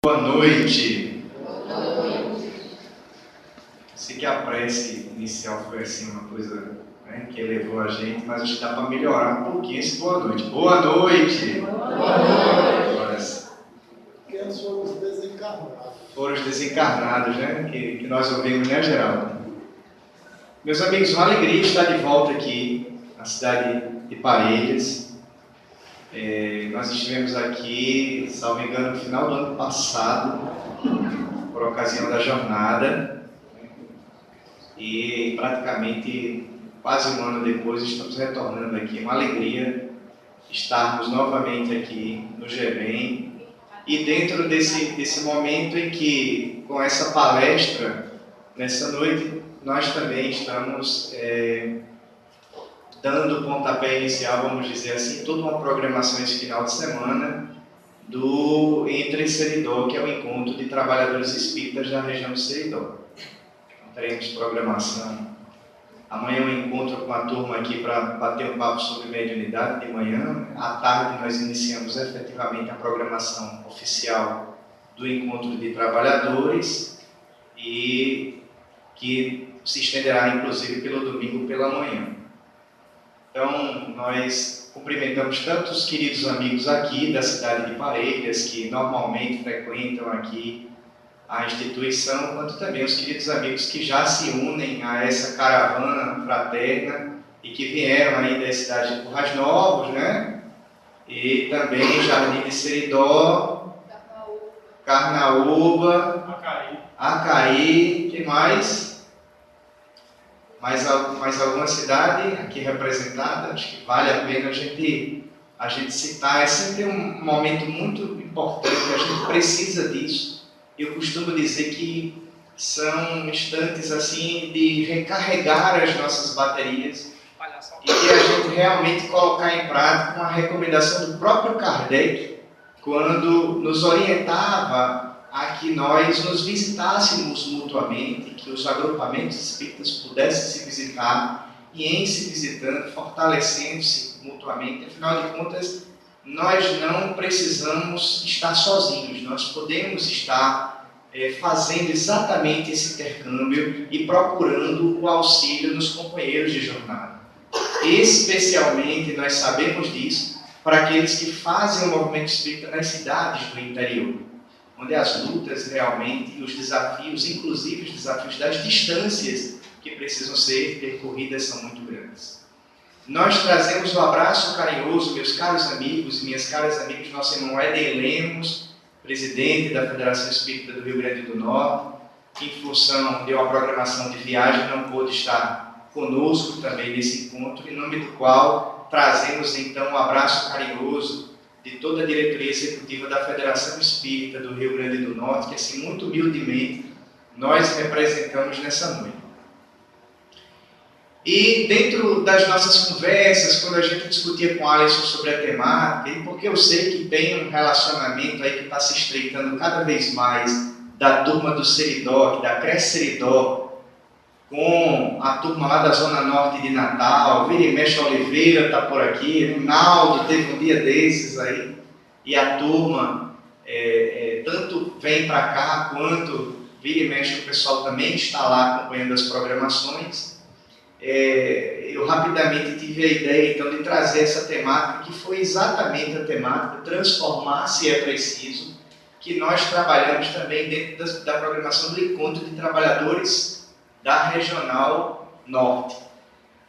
Boa noite. Sei que a prece inicial foi assim uma coisa, né, que elevou a gente, mas acho que dá para melhorar um pouquinho esse boa noite. Boa noite. Boa noite. Porque foram os desencarnados. Foram os desencarnados, né? Que nós ouvimos, né, Geraldo? Meus amigos, uma alegria estar de volta aqui na cidade de Parelhas. Nós estivemos aqui, salvo engano, no final do ano passado, por ocasião da jornada, e praticamente quase um ano depois estamos retornando aqui. Uma alegria estarmos novamente aqui no GEBEM, e dentro desse momento em que, com essa palestra, nessa noite, nós também estamos dando o pontapé inicial, vamos dizer assim, toda uma programação esse final de semana do Entre Seridó, que é o encontro de trabalhadores espíritas da região de Seridó. Então, teremos programação. Amanhã eu encontro com a turma aqui para bater um papo sobre mediunidade de manhã. À tarde nós iniciamos efetivamente a programação oficial do encontro de trabalhadores e que se estenderá inclusive pelo domingo pela manhã. Então, nós cumprimentamos tanto os queridos amigos aqui da cidade de Parelhas, que normalmente frequentam aqui a instituição, quanto também os queridos amigos que já se unem a essa caravana fraterna e que vieram aí da cidade de Currais Novos, né? E também Jardim de Seridó, Carnaúba, Acaí, que mais? Mais alguma cidade aqui representada? Acho que vale a pena a gente citar. É sempre um momento muito importante, a gente precisa disso. Eu costumo dizer que são instantes assim de recarregar as nossas baterias e de a gente realmente colocar em prática uma recomendação do próprio Kardec, quando nos orientava a que nós nos visitássemos mutuamente, que os agrupamentos espíritas pudessem se visitar e, em se visitando, fortalecendo-se mutuamente. Afinal de contas, nós não precisamos estar sozinhos, nós podemos estar fazendo exatamente esse intercâmbio e procurando o auxílio dos companheiros de jornada. Especialmente, nós sabemos disso, para aqueles que fazem o movimento espírita nas cidades do interior, onde as lutas realmente e os desafios, inclusive os desafios das distâncias que precisam ser percorridas, são muito grandes. Nós trazemos um abraço carinhoso, meus caros amigos e minhas caras amigas, nosso irmão Éder Lemos, presidente da Federação Espírita do Rio Grande do Norte, que em função de uma programação de viagem não pôde estar conosco também nesse encontro, em nome do qual trazemos então um abraço carinhoso de toda a diretoria executiva da Federação Espírita do Rio Grande do Norte, que assim, muito humildemente, nós representamos nessa noite. E dentro das nossas conversas, quando a gente discutia com o Alisson sobre a temática, e porque eu sei que tem um relacionamento aí que está se estreitando cada vez mais da turma do Seridó, da Cresce Seridó, com a turma lá da Zona Norte de Natal, Vira e Mexe Oliveira está por aqui, Rinaldo teve um dia desses aí, e a turma tanto vem para cá, quanto Vira e Mexe o pessoal também está lá acompanhando as programações. Eu rapidamente tive a ideia então de trazer essa temática, que foi exatamente a temática transformar se é preciso, que nós trabalhamos também dentro da programação do encontro de trabalhadores da Regional Norte.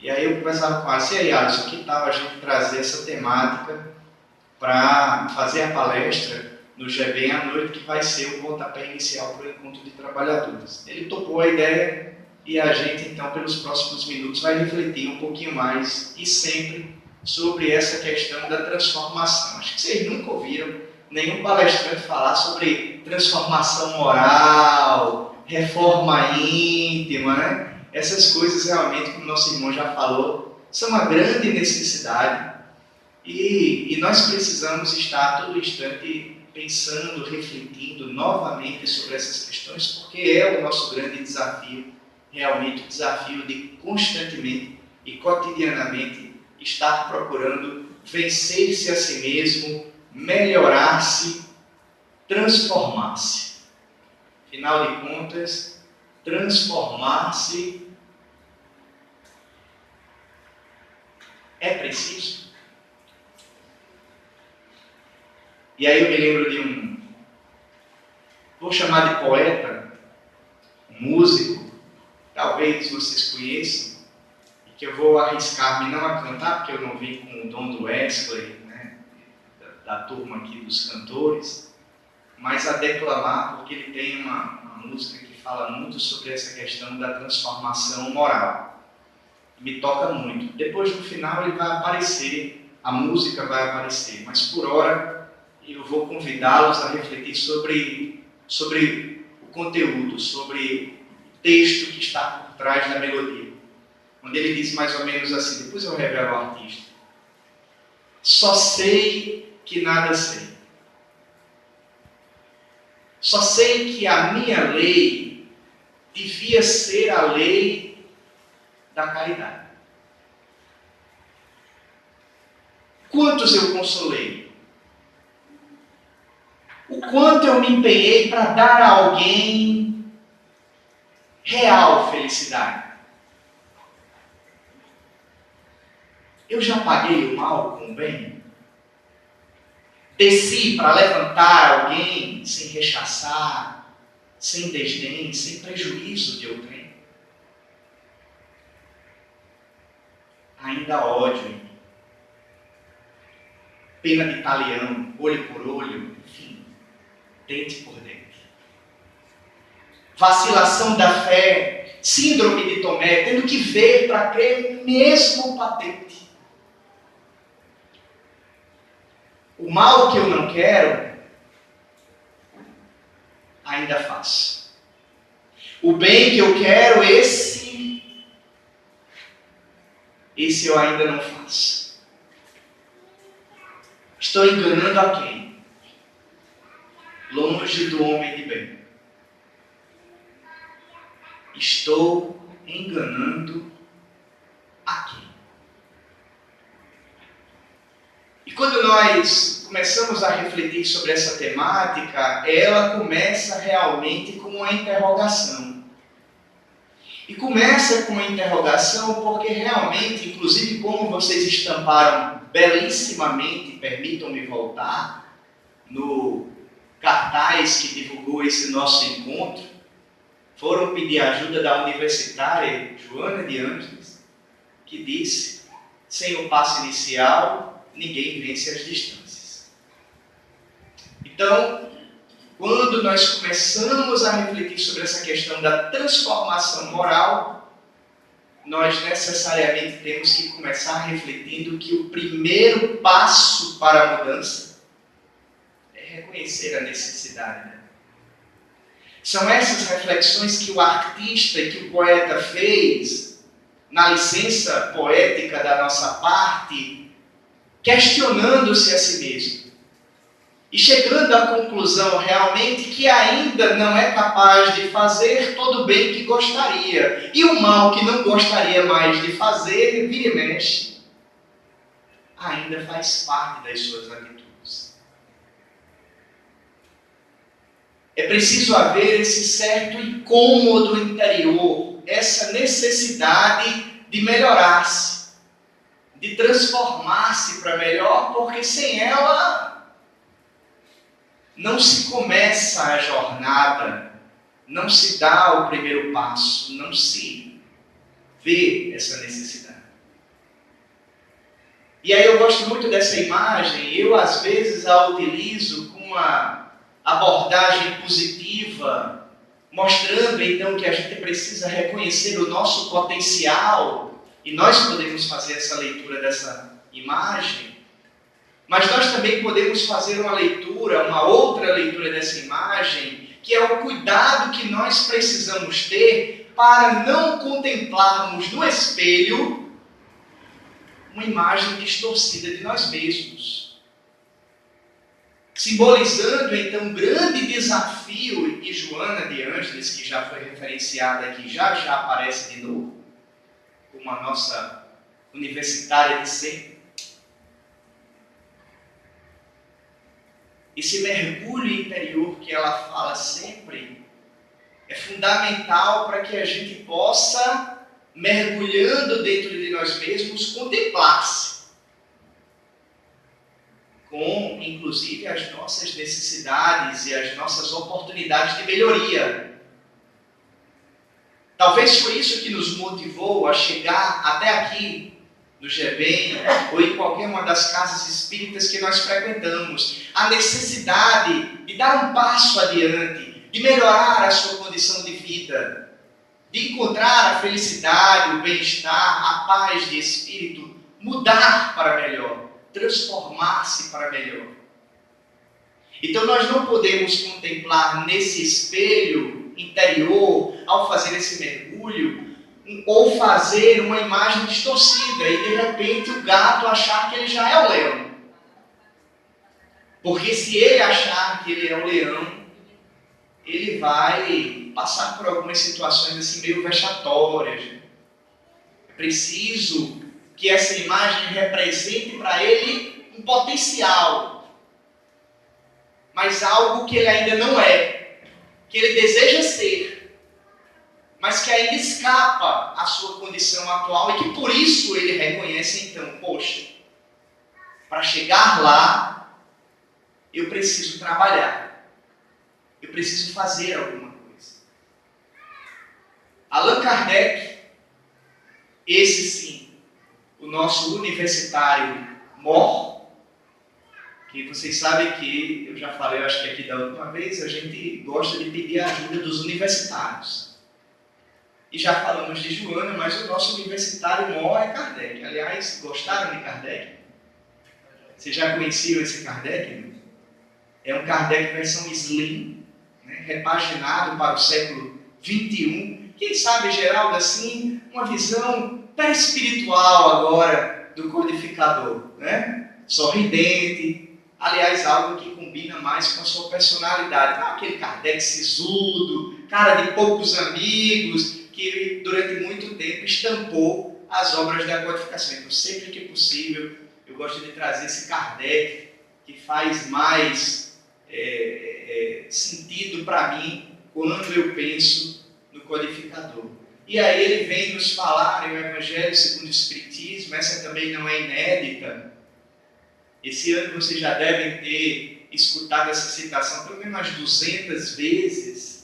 E aí eu conversava com a Alisson, e aí Alisson, que tal a gente trazer essa temática para fazer a palestra no GEBEM à noite, que vai ser o pontapé inicial para o encontro de trabalhadores. Ele topou a ideia e a gente então pelos próximos minutos vai refletir um pouquinho mais e sempre sobre essa questão da transformação. Acho que vocês nunca ouviram nenhum palestrante falar sobre transformação moral, reforma íntima, né? Essas coisas realmente, como nosso irmão já falou, são uma grande necessidade e nós precisamos estar a todo instante pensando, refletindo novamente sobre essas questões, porque é o nosso grande desafio, realmente o desafio de constantemente e cotidianamente estar procurando vencer-se a si mesmo, melhorar-se transformar-se. Afinal de contas, transformar-se é preciso. E aí eu me lembro de vou chamar de poeta, músico, talvez vocês conheçam, e que eu vou arriscar-me não a cantar, porque eu não vim com o dom do Wesley, né, da turma aqui dos cantores, mas a declamar, porque ele tem uma música que fala muito sobre essa questão da transformação moral. Me toca muito. Depois, no final, ele vai aparecer, a música vai aparecer, mas por hora eu vou convidá-los a refletir sobre o conteúdo, sobre o texto que está por trás da melodia. Onde ele diz mais ou menos assim, depois eu revelo ao artista: só sei que nada sei. Só sei que a minha lei devia ser a lei da caridade. Quantos eu consolei? O quanto eu me empenhei para dar a alguém real felicidade. Eu já paguei o mal com o bem? Desci para levantar alguém sem rechaçar, sem desdém, sem prejuízo de outrem? Ainda há ódio em mim. Pena de talião, olho por olho, enfim, dente por dente. Vacilação da fé, síndrome de Tomé, tendo que ver para crer mesmo patente. O mal que eu não quero, ainda faço. O bem que eu quero, esse eu ainda não faço. Estou enganando a quem? Longe do homem de bem. Estou enganando a quem? E quando nós começamos a refletir sobre essa temática, ela começa realmente com uma interrogação. E começa com uma interrogação porque realmente, inclusive como vocês estamparam belíssimamente, permitam-me voltar, no cartaz que divulgou esse nosso encontro, foram pedir ajuda da universitária Joana de Ângeles, que disse: sem o passo inicial, ninguém vence as distâncias. Então, quando nós começamos a refletir sobre essa questão da transformação moral, nós necessariamente temos que começar refletindo que o primeiro passo para a mudança é reconhecer a necessidade, né? São essas reflexões que o artista e que o poeta fez na licença poética da nossa parte, questionando-se a si mesmo e chegando à conclusão realmente que ainda não é capaz de fazer todo o bem que gostaria, e o mal que não gostaria mais de fazer, vira e mexe, ainda faz parte das suas atitudes. É preciso haver esse certo incômodo interior, essa necessidade de melhorar-se, de transformar-se para melhor, porque sem ela não se começa a jornada, não se dá o primeiro passo, não se vê essa necessidade. E aí eu gosto muito dessa imagem, eu às vezes a utilizo com uma abordagem positiva, mostrando então que a gente precisa reconhecer o nosso potencial, e nós podemos fazer essa leitura dessa imagem, mas nós também podemos fazer uma outra leitura dessa imagem, que é o cuidado que nós precisamos ter para não contemplarmos no espelho uma imagem distorcida de nós mesmos. Simbolizando então um grande desafio, e Joana de Ângeles, que já foi referenciada aqui, já aparece de novo, como a nossa universitária de sempre. esse mergulho interior que ela fala sempre, é fundamental para que a gente possa, mergulhando dentro de nós mesmos, contemplar-se com, inclusive, as nossas necessidades e as nossas oportunidades de melhoria. Talvez foi isso que nos motivou a chegar até aqui, no GBEM, ou em qualquer uma das casas espíritas que nós frequentamos. A necessidade de dar um passo adiante, de melhorar a sua condição de vida, de encontrar a felicidade, o bem-estar, a paz de espírito, mudar para melhor, transformar-se para melhor. Então nós não podemos contemplar nesse espelho interior, ao fazer esse mergulho, ou fazer uma imagem distorcida e de repente o gato achar que ele já é o leão. Porque se ele achar que ele é o leão, ele vai passar por algumas situações assim meio vexatórias. É preciso que essa imagem represente para ele um potencial, mas algo que ele ainda não é, que ele deseja ser, mas que ainda escapa à sua condição atual e que por isso ele reconhece então, poxa, para chegar lá, eu preciso trabalhar, eu preciso fazer alguma coisa. Allan Kardec, esse sim, o nosso universitário mor, que vocês sabem que, eu já falei, eu acho que aqui da última vez, a gente gosta de pedir a ajuda dos universitários. E já falamos de Joana, mas o nosso universitário mor é Kardec. Aliás, gostaram de Kardec? Vocês já conheciam esse Kardec? Né? É um Kardec versão slim, né? Repaginado para o século XXI. Quem sabe, Geraldo, assim, uma visão espiritual agora do codificador, né? Sorridente, aliás, algo que combina mais com a sua personalidade. Não aquele Kardec sisudo, cara de poucos amigos, que durante muito tempo estampou as obras da codificação. Então, sempre que possível, eu gosto de trazer esse Kardec, que faz mais sentido para mim quando eu penso no codificador. E aí ele vem nos falar em o Evangelho segundo o Espiritismo, essa também não é inédita. Esse ano vocês já devem ter escutado essa citação pelo menos umas 200 vezes.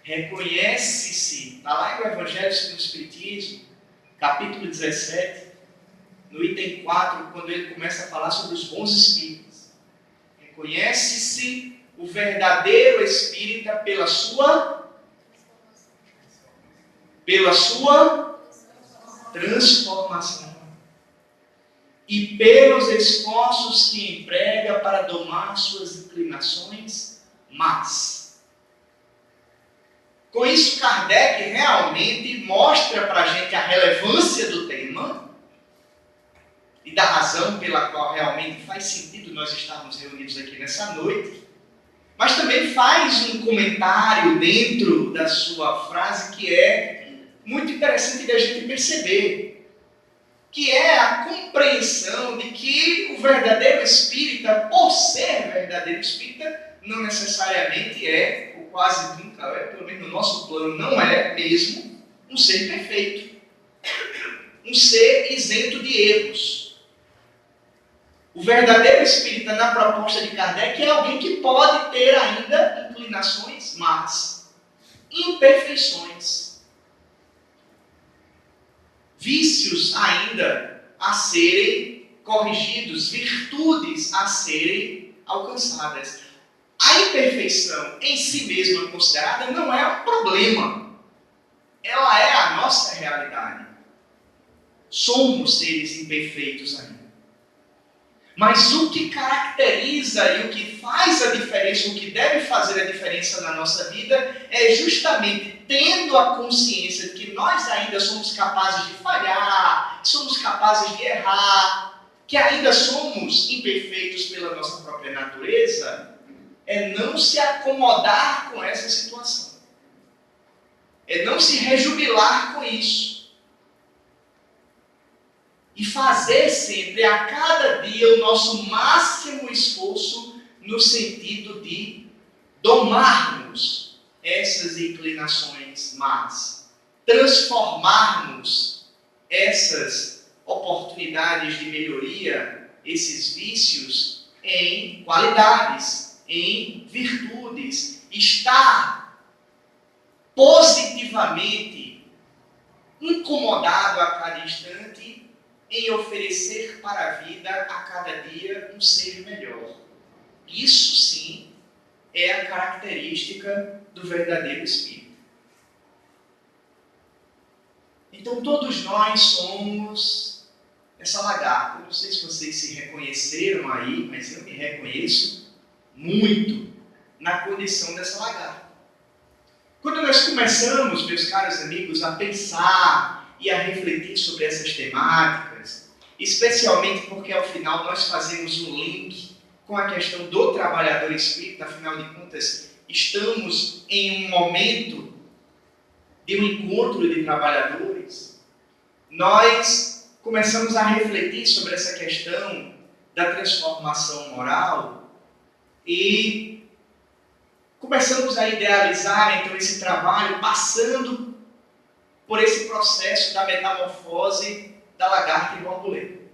Reconhece-se, está lá no Evangelho segundo o Espiritismo, capítulo 17, no item 4, quando ele começa a falar sobre os bons espíritos. Reconhece-se o verdadeiro espírita pela sua transformação e pelos esforços que emprega para domar suas inclinações más. Com isso, Kardec realmente mostra para a gente a relevância do tema e da razão pela qual realmente faz sentido nós estarmos reunidos aqui nessa noite, mas também faz um comentário dentro da sua frase que é muito interessante da gente perceber, que é a compreensão de que o verdadeiro espírita, por ser verdadeiro espírita, não necessariamente é, ou quase nunca é, pelo menos no nosso plano não é mesmo, um ser perfeito. Um ser isento de erros. O verdadeiro espírita, na proposta de Kardec, é alguém que pode ter ainda inclinações más, imperfeições, vícios ainda a serem corrigidos, virtudes a serem alcançadas. A imperfeição em si mesma considerada não é um problema. Ela é a nossa realidade. Somos seres imperfeitos ainda. Mas o que caracteriza e o que faz a diferença, o que deve fazer a diferença na nossa vida, é justamente tendo a consciência de que nós ainda somos capazes de falhar, somos capazes de errar, que ainda somos imperfeitos pela nossa própria natureza, é não se acomodar com essa situação. É não se rejubilar com isso. E fazer sempre, a cada dia, o nosso máximo esforço no sentido de domarmos essas inclinações más, transformarmos essas oportunidades de melhoria, esses vícios, em qualidades, em virtudes, estar positivamente incomodado a cada instante em oferecer para a vida a cada dia um ser melhor. Isso sim é a característica do verdadeiro Espírito. Então todos nós somos essa lagarta. Eu não sei se vocês se reconheceram aí, mas eu me reconheço muito na condição dessa lagarta. Quando nós começamos, meus caros amigos, a pensar e a refletir sobre essas temáticas, especialmente porque ao final nós fazemos um link com a questão do trabalhador espírita, afinal de contas, estamos em um momento de um encontro de trabalhadores, nós começamos a refletir sobre essa questão da transformação moral e começamos a idealizar então esse trabalho passando por esse processo da metamorfose da lagarta em borboleta.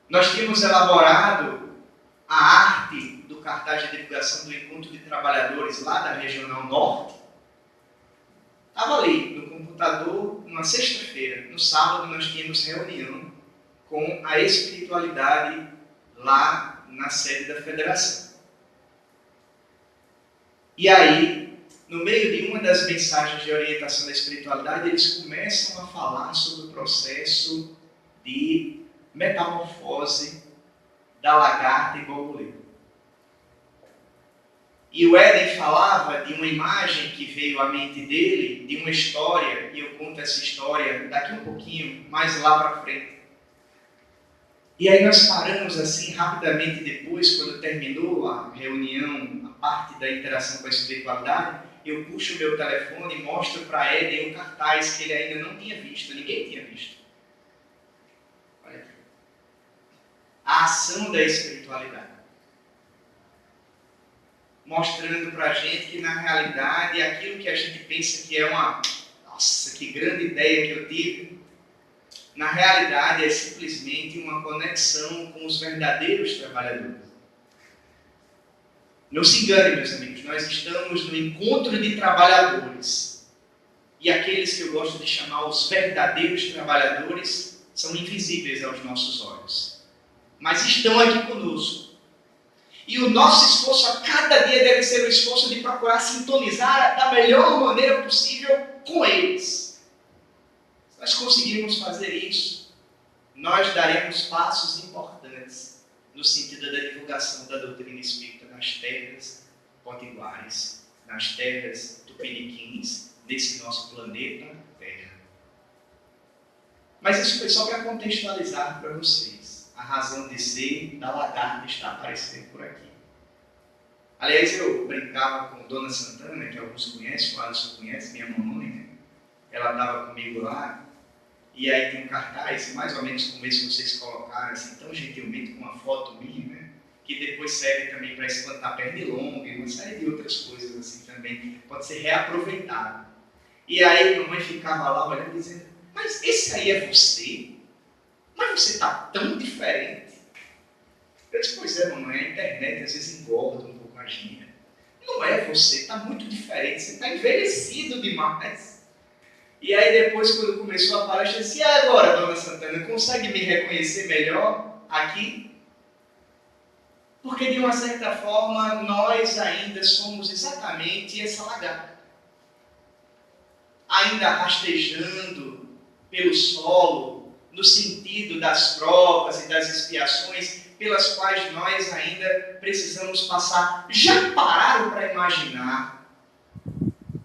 Nós tínhamos elaborado a arte do cartaz de divulgação do Encontro de Trabalhadores lá da Regional Norte. Estava ali no computador, numa sexta-feira. No sábado nós tínhamos reunião com a espiritualidade lá na sede da federação. E aí, no meio de uma das mensagens de orientação da espiritualidade, eles começam a falar sobre o processo de metamorfose da lagarta em borboleta. E o Éden falava de uma imagem que veio à mente dele, de uma história, e eu conto essa história daqui um pouquinho, mais lá para frente. E aí nós paramos assim rapidamente depois, quando terminou a reunião, a parte da interação com a espiritualidade, eu puxo o meu telefone e mostro para Éden um cartaz que ele ainda não tinha visto, ninguém tinha visto. Olha aqui. A ação da espiritualidade. Mostrando para a gente que, na realidade, aquilo que a gente pensa que é uma... Nossa, que grande ideia que eu tive. Na realidade, é simplesmente uma conexão com os verdadeiros trabalhadores. Não se engane, meus amigos, nós estamos no encontro de trabalhadores. E aqueles que eu gosto de chamar os verdadeiros trabalhadores são invisíveis aos nossos olhos. Mas estão aqui conosco. E o nosso esforço a cada dia deve ser o esforço de procurar sintonizar da melhor maneira possível com eles. Se nós conseguirmos fazer isso, nós daremos passos importantes no sentido da divulgação da doutrina espírita nas terras potiguares, nas terras tupiniquins, desse nosso planeta Terra. Mas isso foi só para contextualizar para vocês a razão de ser da lagarta está aparecendo por aqui. Aliás, eu brincava com Dona Santana, que alguns conhecem, o Alisson conhece, minha mamãe, né? Ela estava comigo lá, e aí tem um cartaz, mais ou menos como esse que vocês colocaram, assim, tão gentilmente, com uma foto minha, né? Que depois serve também para espantar pernilongo e uma série de outras coisas assim também, pode ser reaproveitado. E aí a mamãe ficava lá olhando e dizendo, mas esse aí é você? Mas você está tão diferente. Eu disse, pois é, mamãe, a internet às vezes engorda um pouco a gente. Não é você, está muito diferente, você está envelhecido demais. E aí depois, quando começou a palestra, eu disse, e agora, Dona Santana, consegue me reconhecer melhor aqui? Porque de uma certa forma, nós ainda somos exatamente essa lagarta. Ainda rastejando pelo solo, no sentido das provas e das expiações pelas quais nós ainda precisamos passar. Já pararam para imaginar?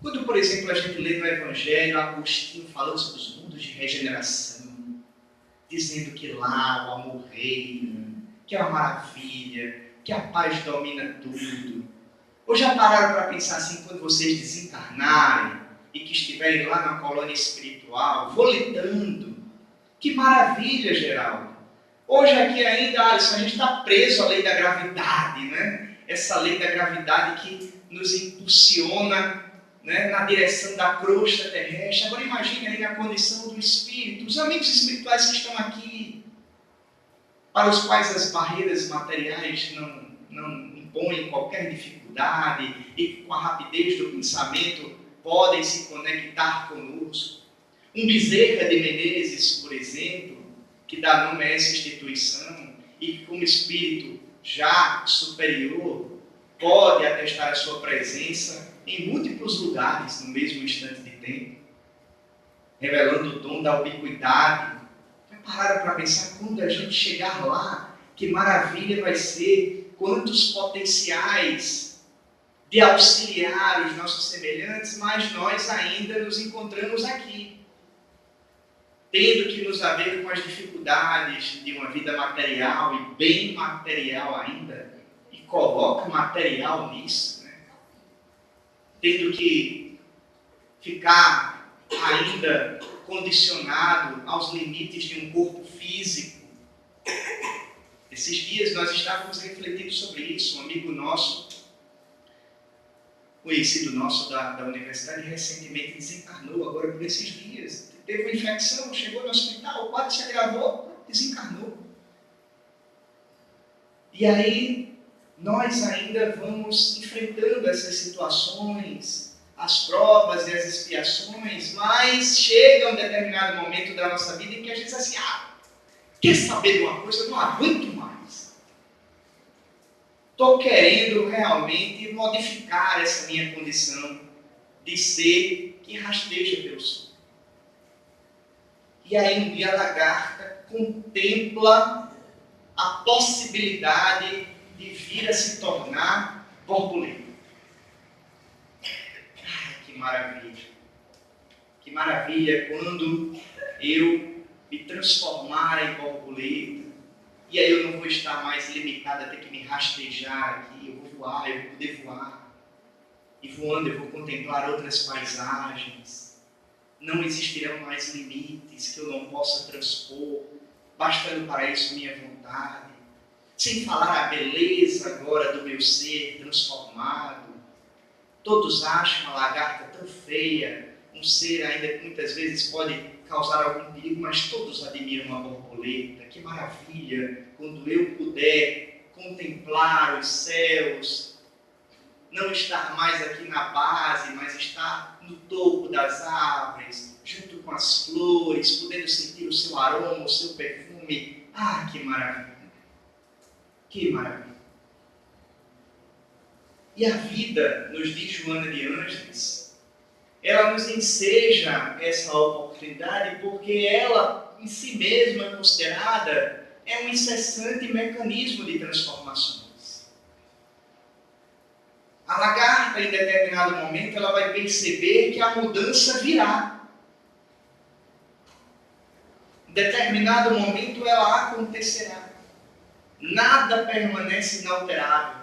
Quando, por exemplo, a gente lê no Evangelho Agostinho falando sobre os mundos de regeneração, dizendo que lá o amor reina, que é uma maravilha, que a paz domina tudo. Ou já pararam para pensar assim, quando vocês desencarnarem e que estiverem lá na colônia espiritual, volitando, que maravilha, Geraldo. Hoje aqui ainda, Alisson, a gente está preso à lei da gravidade, né? Essa lei da gravidade que nos impulsiona, né, na direção da crosta terrestre. Agora imagine aí na condição do espírito, os amigos espirituais que estão aqui, para os quais as barreiras materiais não impõem qualquer dificuldade e que com a rapidez do pensamento podem se conectar conosco. Um Bezerra de Menezes, por exemplo, que dá nome a essa instituição e que como espírito já superior pode atestar a sua presença em múltiplos lugares no mesmo instante de tempo, revelando o dom da ubiquidade. Pararam para pensar quando a gente chegar lá, que maravilha vai ser, quantos potenciais de auxiliar os nossos semelhantes, mas nós ainda nos encontramos aqui, tendo que nos haver com as dificuldades de uma vida material e bem material ainda, e coloca material nisso, né? Tendo que ficar ainda condicionado aos limites de um corpo físico. Esses dias nós estávamos refletindo sobre isso. Um amigo nosso, conhecido nosso da universidade, recentemente desencarnou agora por esses dias. Teve uma infecção, chegou no hospital, o quadro se agravou, desencarnou. E aí nós ainda vamos enfrentando essas situações, as provas e as expiações, mas chega um determinado momento da nossa vida em que a gente diz assim, quer saber de uma coisa? Eu não aguento mais. Estou querendo realmente modificar essa minha condição de ser que rasteja pelo sol. E aí um dia a lagarta contempla a possibilidade de vir a se tornar borboleta. Que maravilha! Que maravilha quando eu me transformar em borboleta. E aí eu não vou estar mais limitado a ter que me rastejar aqui. Eu vou voar, eu vou poder voar. E voando eu vou contemplar outras paisagens. Não existirão mais limites que eu não possa transpor, bastando para isso minha vontade. Sem falar a beleza agora do meu ser transformado. Todos acham a lagarta tão feia, um ser ainda que muitas vezes pode causar algum perigo, mas todos admiram a borboleta. Que maravilha quando eu puder contemplar os céus, não estar mais aqui na base, mas estar no topo das árvores, junto com as flores, podendo sentir o seu aroma, o seu perfume. Que maravilha! Que maravilha! E a vida, nos diz Joana de Ângeles, ela nos enseja essa oportunidade porque ela, em si mesma considerada, é um incessante mecanismo de transformações. A lagarta, em determinado momento, ela vai perceber que a mudança virá. Em determinado momento, ela acontecerá. Nada permanece inalterável.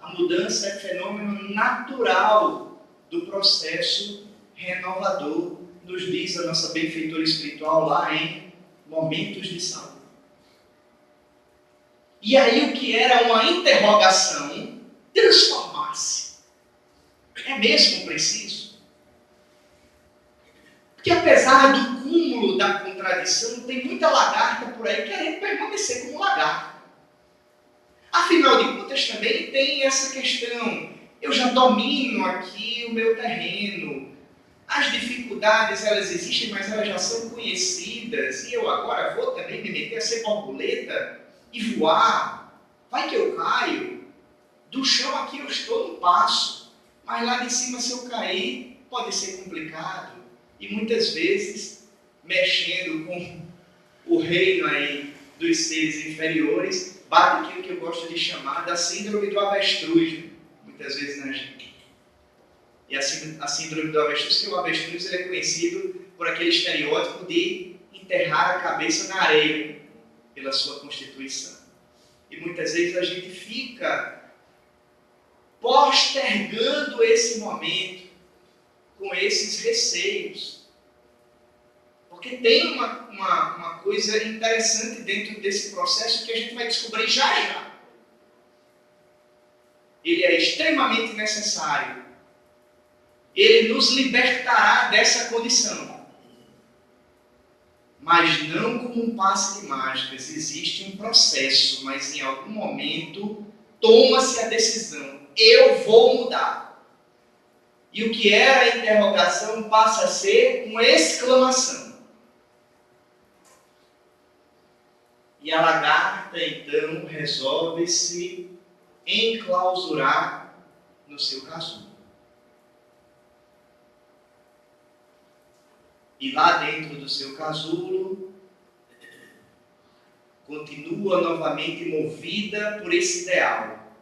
A mudança é fenômeno natural do processo renovador, nos diz a nossa benfeitora espiritual lá em Momentos de Saúde. E aí o que era uma interrogação transformar-se. É mesmo preciso? Porque apesar do cúmulo da contradição, tem muita lagarta por aí querendo permanecer como lagarta. Afinal de contas, também tem essa questão. Eu já domino aqui o meu terreno. As dificuldades, elas existem, mas elas já são conhecidas. E eu agora vou também me meter a ser borboleta e voar. Vai que eu caio. Do chão aqui eu estou no passo. Mas lá de cima, se eu cair, pode ser complicado. E muitas vezes, mexendo com o reino aí dos seres inferiores, bate aquilo que eu gosto de chamar da síndrome do avestruz, muitas vezes na gente. E a síndrome do avestruz, que o avestruz ele é conhecido por aquele estereótipo de enterrar a cabeça na areia, pela sua constituição. E muitas vezes a gente fica postergando esse momento, com esses receios. Porque tem uma coisa interessante dentro desse processo que a gente vai descobrir já já. Ele é extremamente necessário. Ele nos libertará dessa condição. Mas não como um passe de mágicas. Existe um processo, mas em algum momento toma-se a decisão. Eu vou mudar. E o que era a interrogação passa a ser uma exclamação. E a lagarta, então, resolve se enclausurar no seu casulo. E lá dentro do seu casulo, continua novamente movida por esse ideal.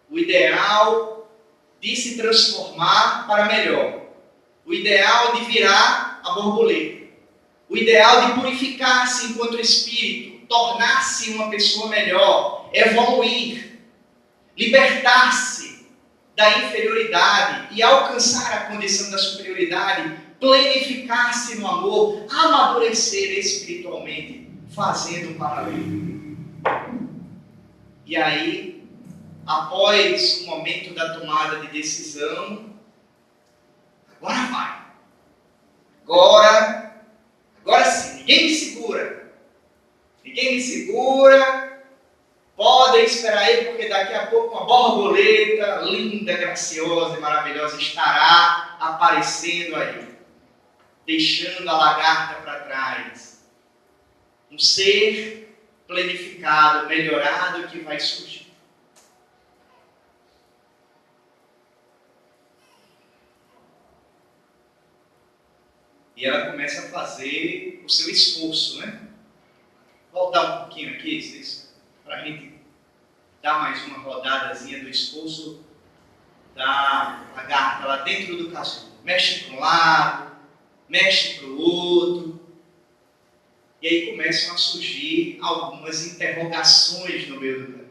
O ideal de se transformar para melhor. O ideal de virar a borboleta. O ideal de purificar-se enquanto espírito, tornar-se uma pessoa melhor, evoluir, libertar-se da inferioridade e alcançar a condição da superioridade, planificar-se no amor, amadurecer espiritualmente, fazendo um paralelo. E aí, após o momento da tomada de decisão, agora vai. Agora sim, ninguém me segura. Ninguém me segura. Podem esperar aí, porque daqui a pouco uma borboleta linda, graciosa e maravilhosa estará aparecendo aí, deixando a lagarta para trás. Um ser planificado, melhorado que vai surgir. E ela começa a fazer o seu esforço, né? Voltar um pouquinho aqui, para a gente dar mais uma rodadazinha do esforço da lagarta lá dentro do casulo. Mexe para um lado, mexe para o outro. E aí começam a surgir algumas interrogações no meio do caminho.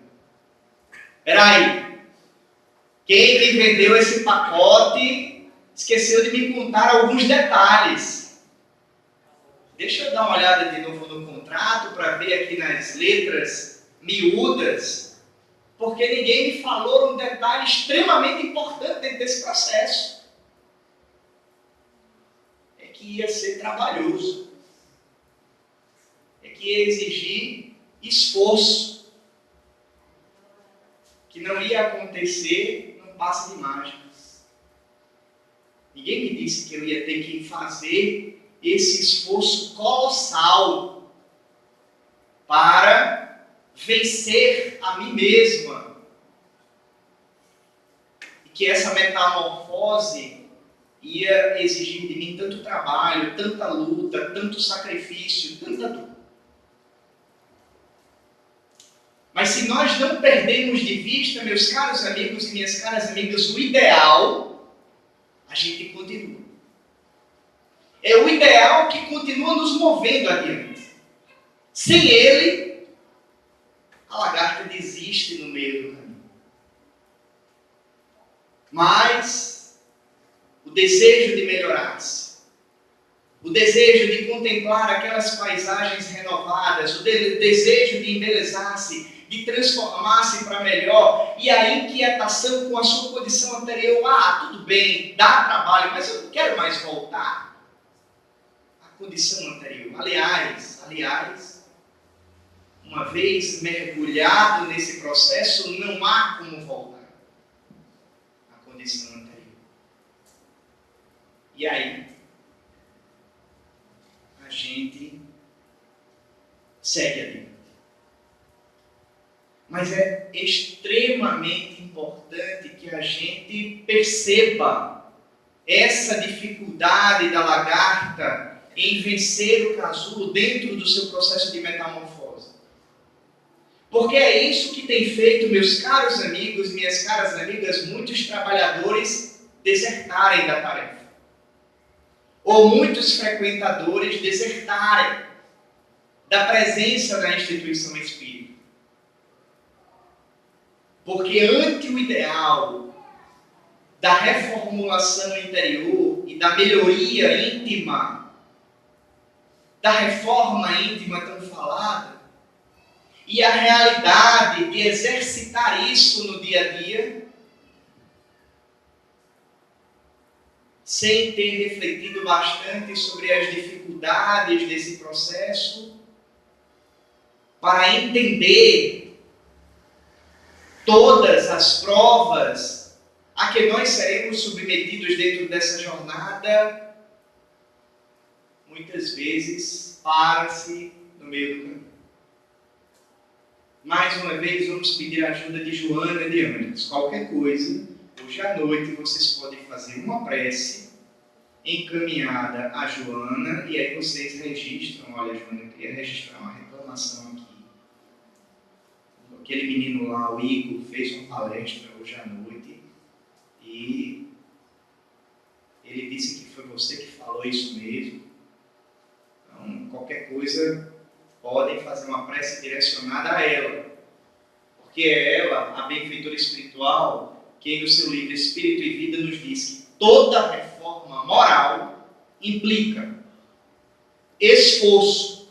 Espera aí, quem me vendeu esse pacote esqueceu de me contar alguns detalhes. Deixa eu dar uma olhada de novo no contrato para ver aqui nas letras miúdas, porque ninguém me falou um detalhe extremamente importante dentro desse processo. É que ia ser trabalhoso. É que ia exigir esforço. Que não ia acontecer num passe de mágicas. Ninguém me disse que eu ia ter que fazer esse esforço colossal para vencer a mim mesma. E que essa metamorfose ia exigir de mim tanto trabalho, tanta luta, tanto sacrifício, tanta dor. Mas se nós não perdemos de vista, meus caros amigos e minhas caras amigas, o ideal, a gente continua. É o ideal que continua nos movendo adiante. Sem ele, a lagarta desiste no meio do caminho. Mas o desejo de melhorar-se, o desejo de contemplar aquelas paisagens renovadas, o desejo de embelezar-se, de transformar-se para melhor, e a inquietação com a sua condição anterior. Tudo bem, dá trabalho, mas eu não quero mais voltar condição anterior. Aliás, uma vez mergulhado nesse processo, não há como voltar à condição anterior. E aí, a gente segue adiante. Mas é extremamente importante que a gente perceba essa dificuldade da lagarta em vencer o casulo dentro do seu processo de metamorfose. Porque é isso que tem feito, meus caros amigos e minhas caras amigas, muitos trabalhadores desertarem da tarefa. Ou muitos frequentadores desertarem da presença da instituição espírita. Porque ante o ideal da reformulação interior e da melhoria íntima, da reforma íntima tão falada e a realidade de exercitar isso no dia a dia, sem ter refletido bastante sobre as dificuldades desse processo, para entender todas as provas a que nós seremos submetidos dentro dessa jornada, muitas vezes para-se no meio do caminho. Mais uma vez, vamos pedir a ajuda de Joana e de Ângeles. Qualquer coisa, hoje à noite vocês podem fazer uma prece encaminhada a Joana e aí vocês registram. Olha, Joana, eu queria registrar uma reclamação aqui. Aquele menino lá, o Igor, fez uma palestra hoje à noite e ele disse que foi você que falou isso mesmo. Então, qualquer coisa, podem fazer uma prece direcionada a ela, porque é ela, a benfeitora espiritual, que no seu livro Espírito e Vida nos diz que toda reforma moral implica esforço,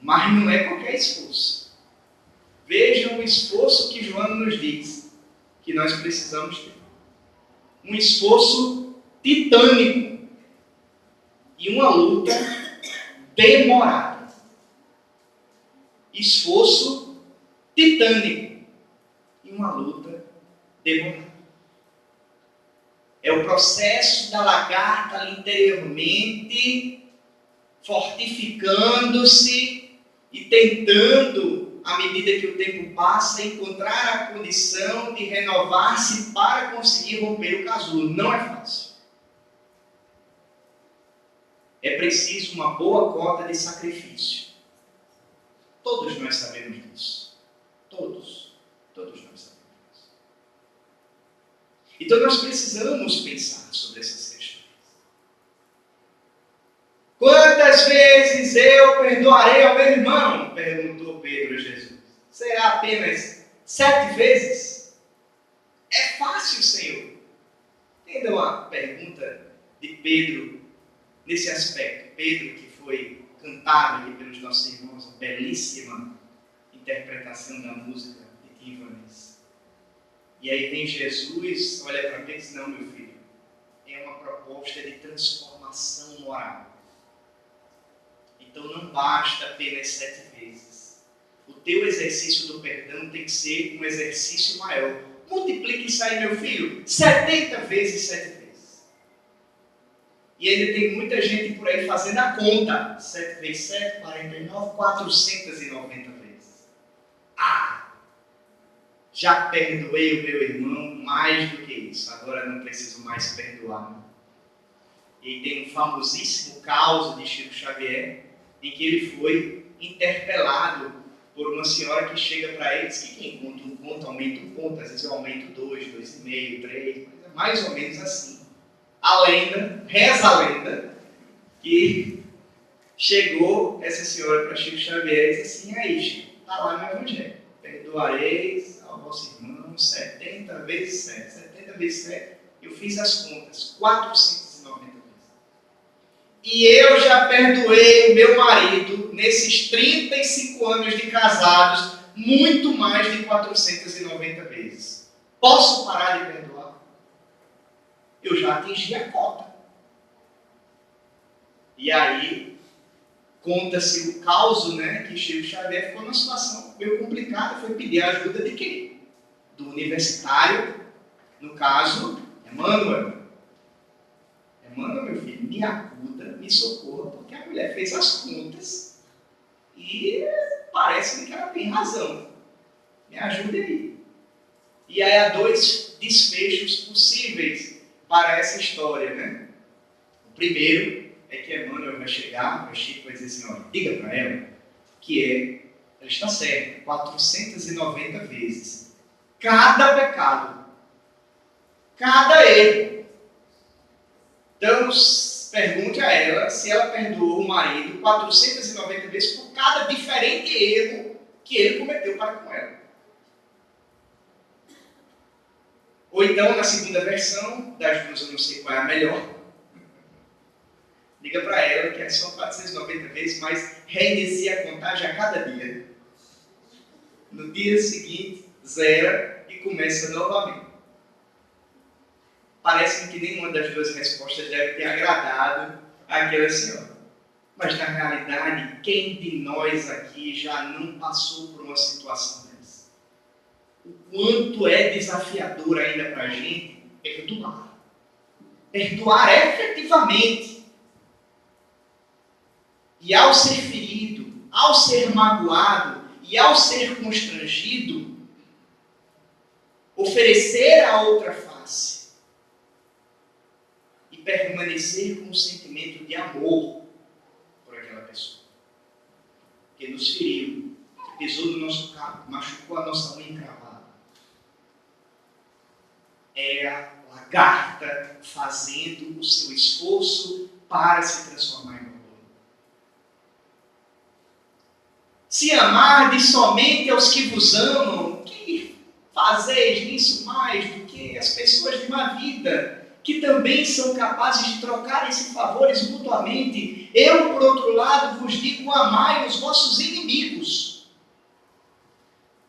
mas não é qualquer esforço. Vejam o esforço que Joana nos diz que nós precisamos ter. Um esforço titânico e uma luta demorada. Esforço titânico e uma luta demorada. É o processo da lagarta ali interiormente, fortificando-se e tentando, à medida que o tempo passa, encontrar a condição de renovar-se para conseguir romper o casulo. Não é fácil. É preciso uma boa cota de sacrifício. Todos nós sabemos disso. Todos nós sabemos disso. Então nós precisamos pensar sobre essas questões. Quantas vezes eu perdoarei ao meu irmão? Perguntou Pedro a Jesus. Será apenas 7 vezes? É fácil, Senhor. Entenda uma pergunta de Pedro nesse aspecto. Pedro, que foi cantado aqui pelos nossos irmãos, uma belíssima interpretação da música de Tim Vanessa. E aí vem Jesus, olha para Pedro e diz: não, meu filho, é uma proposta de transformação moral. Então não basta apenas 7 vezes. O teu exercício do perdão tem que ser um exercício maior. Multiplique isso aí, meu filho, 70 vezes 7 vezes. E ainda tem muita gente por aí fazendo a conta. 7 vezes 7, 49, 490 vezes. Já perdoei o meu irmão mais do que isso. Agora não preciso mais perdoar. E tem um famosíssimo caso de Chico Xavier, em que ele foi interpelado por uma senhora que chega para ele e diz que quem conta um ponto, aumenta um ponto. Às vezes eu aumento 2, 2,5, 3, mas é mais ou menos assim. A lenda, reza a lenda, que chegou essa senhora para Chico Xavier e disse assim: aí, Chico, está lá no Evangelho. Perdoareis ao vosso irmão 70 vezes 7. 70 vezes 7, eu fiz as contas, 490 vezes. E eu já perdoei o meu marido, nesses 35 anos de casados, muito mais de 490 vezes. Posso parar de perdoar? Eu já atingi a cota. E aí, conta-se o caos, né, que Chico Xavier ficou numa situação meio complicada, foi pedir a ajuda de quem? Do universitário, no caso, Emmanuel. Emmanuel, meu filho, me acuda, me socorra, porque a mulher fez as contas e parece que ela tem razão. Me ajude aí. E aí há 2 desfechos possíveis para essa história, né? O primeiro é que Emmanuel vai chegar para Chico e vai dizer assim: olha, diga para ela que ela está certa, 490 vezes. Cada pecado, cada erro. Então, pergunte a ela se ela perdoou o marido 490 vezes por cada diferente erro que ele cometeu para com ela. Ou então, na segunda versão, das duas eu não sei qual é a melhor, Liga para ela, que são 490 vezes, mas reinicia a contagem a cada dia. No dia seguinte, zera e começa novamente. Parece que nenhuma das duas respostas deve ter agradado àquela senhora. Mas, na realidade, quem de nós aqui já não passou por uma situação dessa? O quanto é desafiador ainda para a gente perdoar. Perdoar efetivamente. E ao ser ferido, ao ser magoado e ao ser constrangido, oferecer a outra face e permanecer com um sentimento de amor por aquela pessoa que nos feriu, que pisou no nosso carro, machucou a nossa unha encravada. É a lagarta fazendo o seu esforço para se transformar em borboleta. Se amardes somente aos que vos amam, que fazeis nisso mais do que as pessoas de má vida, que também são capazes de trocar-se favores mutuamente. Eu, por outro lado, vos digo, amai os vossos inimigos.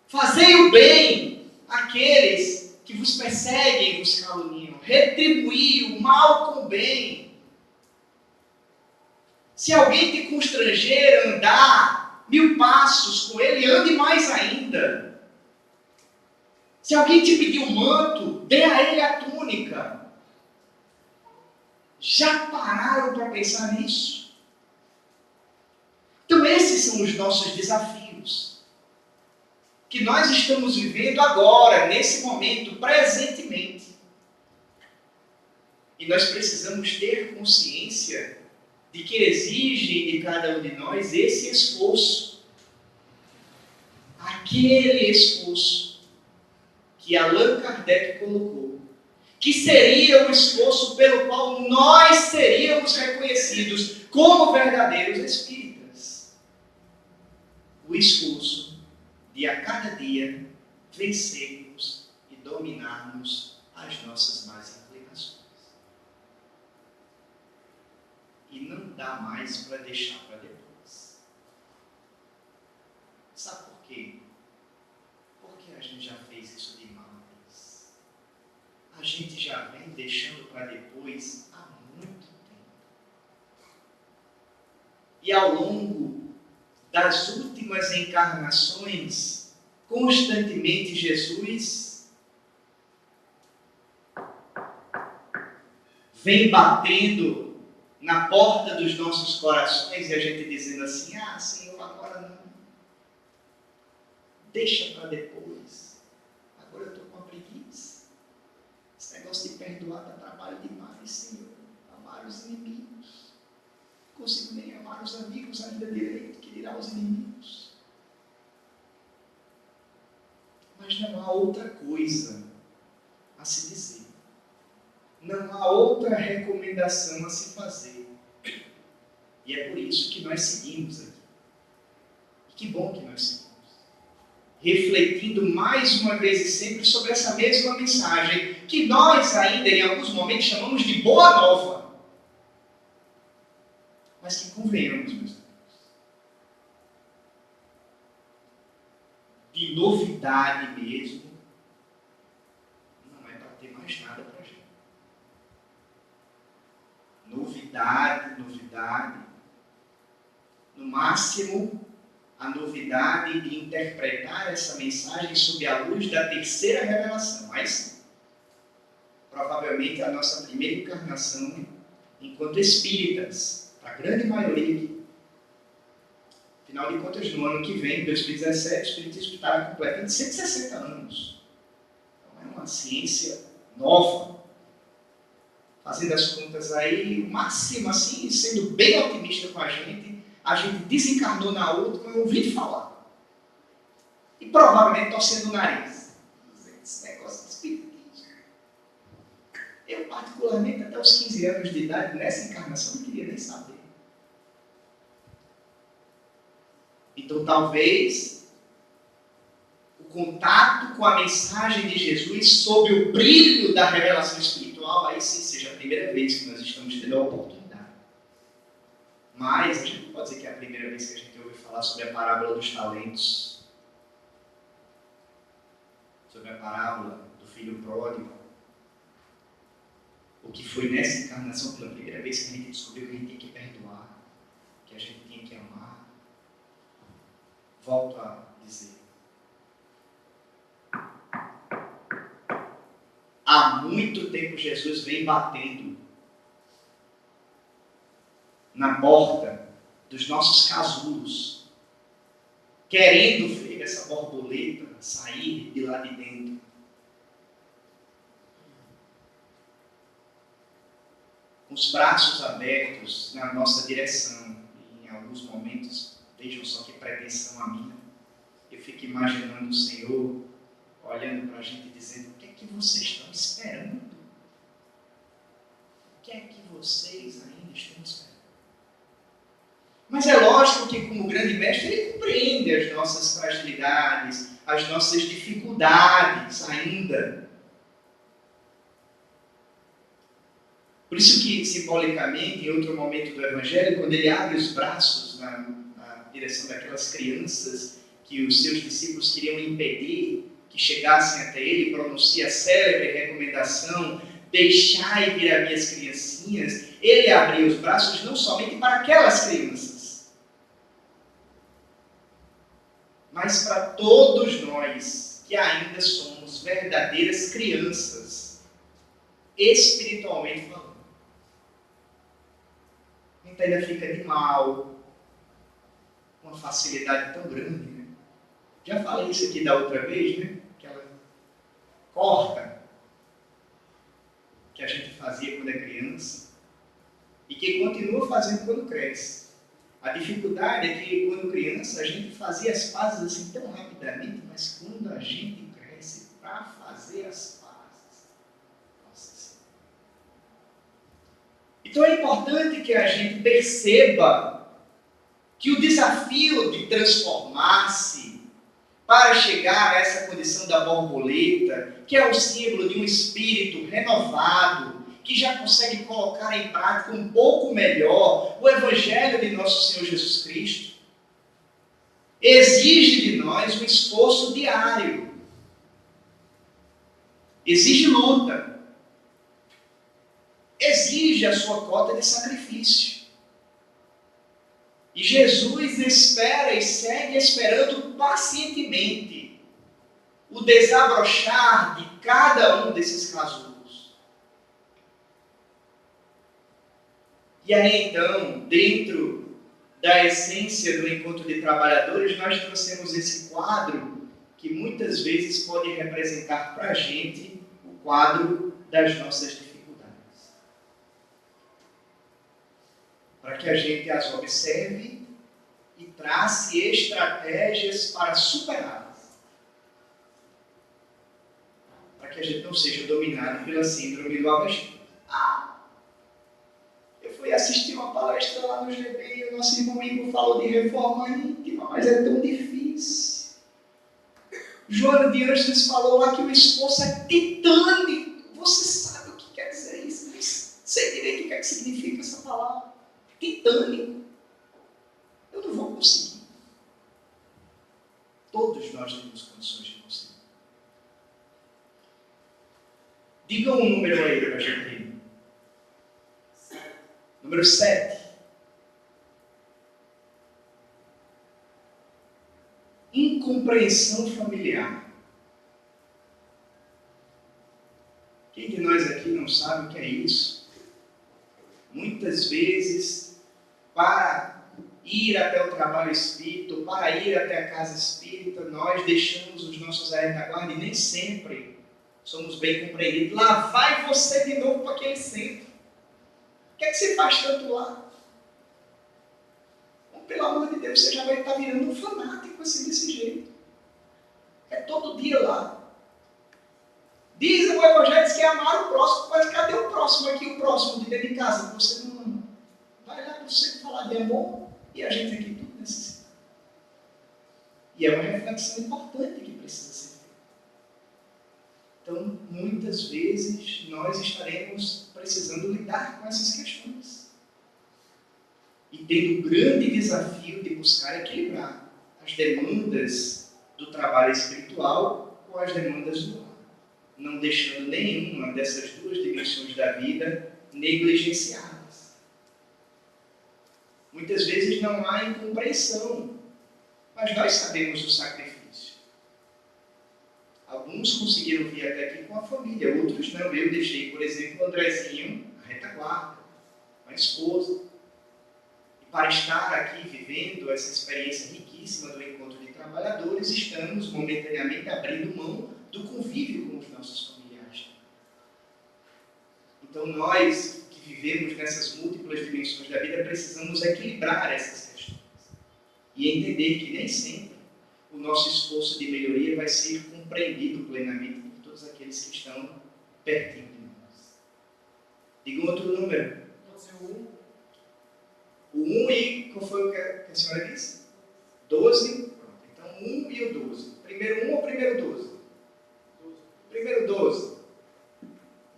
Fazei o bem àqueles que vos perseguem e vos caluniam. Retribuí o mal com o bem. Se alguém te constranger, andar 1000 passos com ele, ande mais ainda. Se alguém te pedir um manto, dê a ele a túnica. Já pararam para pensar nisso? Então esses são os nossos desafios, que nós estamos vivendo agora, nesse momento, presentemente. E nós precisamos ter consciência de que exige de cada um de nós esse esforço. Aquele esforço que Allan Kardec colocou, que seria o esforço pelo qual nós seríamos reconhecidos como verdadeiros espíritas. O esforço de a cada dia vencermos e dominarmos as nossas más inclinações. E não dá mais para deixar para depois. Sabe por quê? Porque a gente já fez isso demais. A gente já vem deixando para depois há muito tempo. E ao longo das últimas encarnações, constantemente Jesus vem batendo na porta dos nossos corações e a gente dizendo assim, Senhor, agora não. Deixa para depois. Agora eu estou com uma preguiça. Esse negócio de perdoar dá trabalho demais, Senhor. Amar os inimigos. Não consigo nem amar os amigos ainda direito, que dirá os inimigos. Mas não há outra coisa a se dizer. Não há outra recomendação a se fazer. E é por isso que nós seguimos aqui. E que bom que nós seguimos. Refletindo mais uma vez e sempre sobre essa mesma mensagem, que nós ainda em alguns momentos chamamos de boa nova. Mas que convenhamos, meus amigos, de novidade mesmo, não é para ter mais nada para a gente. Novidade. No máximo, a novidade de interpretar essa mensagem sob a luz da terceira revelação. Mas, provavelmente, a nossa primeira encarnação, enquanto espíritas, para a grande maioria, afinal de contas, no ano que vem, 2017, o Espiritismo estará completando 160 anos. Então, é uma ciência nova. Fazendo as contas aí, o máximo assim, sendo bem otimista com a gente desencarnou na última, eu ouvi falar. E provavelmente torcendo o nariz. Esse negócio de espiritismo. Eu, particularmente, até os 15 anos de idade, nessa encarnação, não queria nem saber. Então, talvez, o contato com a mensagem de Jesus sob o brilho da revelação espiritual, aí sim seja a primeira vez que nós estamos tendo a oportunidade Mas a gente não pode dizer que é a primeira vez que a gente ouve falar sobre a parábola dos talentos, sobre a parábola do filho pródigo, o que foi nessa encarnação pela primeira vez que a gente descobriu que a gente tem que perdoar, que a gente tem que amar. Volto a dizer, há muito tempo Jesus vem batendo na porta dos nossos casulos, querendo ver essa borboleta sair de lá de dentro. Com os braços abertos na nossa direção. E em alguns momentos, vejam só que pretensão a minha, eu fico imaginando o Senhor olhando para a gente e dizendo: o que é que vocês estão esperando? O que é que vocês ainda estão esperando? Mas é lógico que, como grande mestre, ele compreende as nossas fragilidades, as nossas dificuldades ainda. Por isso que, simbolicamente, em outro momento do Evangelho, quando ele abre os braços na direção daquelas crianças que os seus discípulos queriam impedir que chegassem até ele, pronuncia a célebre recomendação: deixai vir as minhas criancinhas. Ele abriu os braços não somente para aquelas crianças, mas para todos nós que ainda somos verdadeiras crianças, espiritualmente falando. A gente ainda fica de mal, com uma facilidade tão grande, né? Já falei isso aqui da outra vez, né? Aquela corta que a gente fazia quando é criança e que continua fazendo quando cresce. A dificuldade é que, quando criança, a gente fazia as pazes assim tão rapidamente, mas quando a gente cresce para fazer as pazes, nossa Senhora. Então é importante que a gente perceba que o desafio de transformar-se para chegar a essa condição da borboleta, que é o símbolo de um espírito renovado, que já consegue colocar em prática um pouco melhor o Evangelho de nosso Senhor Jesus Cristo, exige de nós um esforço diário, exige luta, exige a sua cota de sacrifício. E Jesus espera e segue esperando pacientemente o desabrochar de cada um desses casulos. E aí então, dentro da essência do encontro de trabalhadores, nós trouxemos esse quadro que muitas vezes pode representar para a gente o quadro das nossas dificuldades. Para que a gente as observe e trace estratégias para superá-las. Para que a gente não seja dominado pela síndrome do abajur. Eu fui assistir uma palestra lá no GB e o nosso irmão Igor falou de reforma íntima, mas é tão difícil. Joana de Ângeles falou lá que o esforço é titânico. Você sabe o que quer dizer isso? Nem sei direito o que é que significa essa palavra. Titânico. Eu não vou conseguir. Todos nós temos condições de conseguir. Diga um número aí para a gente. Número 7. Incompreensão familiar. Quem de nós aqui não sabe o que é isso? Muitas vezes, para ir até o trabalho espírita, ou para ir até a casa espírita, nós deixamos os nossos da retaguarda e nem sempre somos bem compreendidos. Lá vai você de novo para aquele centro. O que é que você faz tanto lá? Bom, pelo amor de Deus, você já vai estar virando um fanático assim desse jeito. É todo dia lá. Diz o Evangelho que é amar o próximo, mas cadê o próximo aqui, o próximo de dentro de casa? Você não vai lá para você falar de amor e a gente aqui tudo necessita. E é uma reflexão importante que precisa ser feita. Então, muitas vezes, nós estaremos precisando lidar com essas questões. e tendo o grande desafio de buscar equilibrar as demandas do trabalho espiritual com as demandas do lar, não deixando nenhuma dessas duas dimensões da vida negligenciadas. Muitas vezes não há incompreensão, mas nós sabemos o sacrifício. Alguns conseguiram vir até aqui com a família, outros não. Eu deixei, por exemplo, o Andrezinho na retaguarda, com a esposa. E para estar aqui vivendo essa experiência riquíssima do encontro de trabalhadores, estamos momentaneamente abrindo mão do convívio com os nossos familiares. Então nós que vivemos nessas múltiplas dimensões da vida precisamos equilibrar essas questões e entender que nem sempre o nosso esforço de melhoria vai ser compreendido plenamente por todos aqueles que estão pertinho de nós. Diga um outro número. Pode ser um. O 1 e qual foi o que a senhora disse? 12. Pronto. Então 1 e o 12. Primeiro 1 ou primeiro 12? Primeiro 12.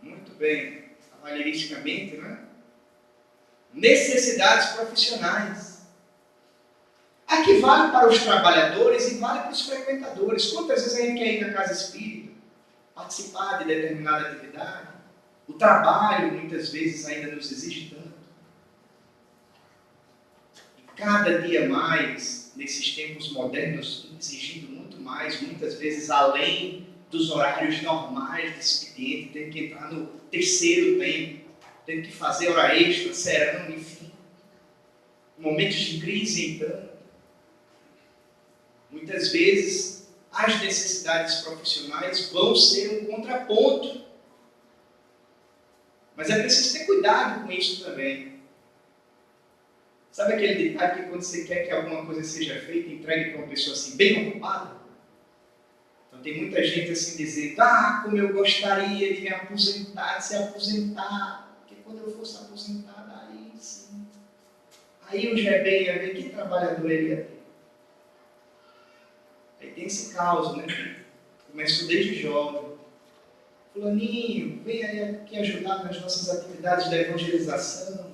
Muito bem. Cavalheiristicamente, né? Necessidades profissionais. Aqui vale para os trabalhadores e vale para os frequentadores. Quantas vezes a gente quer ir na casa espírita, participar de determinada atividade? O trabalho, muitas vezes, ainda nos exige tanto. E cada dia mais, nesses tempos modernos, exigindo muito mais, muitas vezes além dos horários normais de expediente, tendo que entrar no terceiro tempo, tendo que fazer hora extra, serão, enfim. Momentos de crise, então. Muitas vezes, as necessidades profissionais vão ser um contraponto. Mas é preciso ter cuidado com isso também. Sabe aquele ditado que quando você quer que alguma coisa seja feita, entregue para uma pessoa assim, bem ocupada? Então tem muita gente assim dizendo, como eu gostaria de me aposentar, de se aposentar, porque quando eu fosse aposentado, aí sim. Aí o Gebem ia ver que trabalhador ele ia ter. Aí tem esse caos, né? Começou desde jovem. Fulaninho, vem aí aqui ajudar nas nossas atividades da evangelização.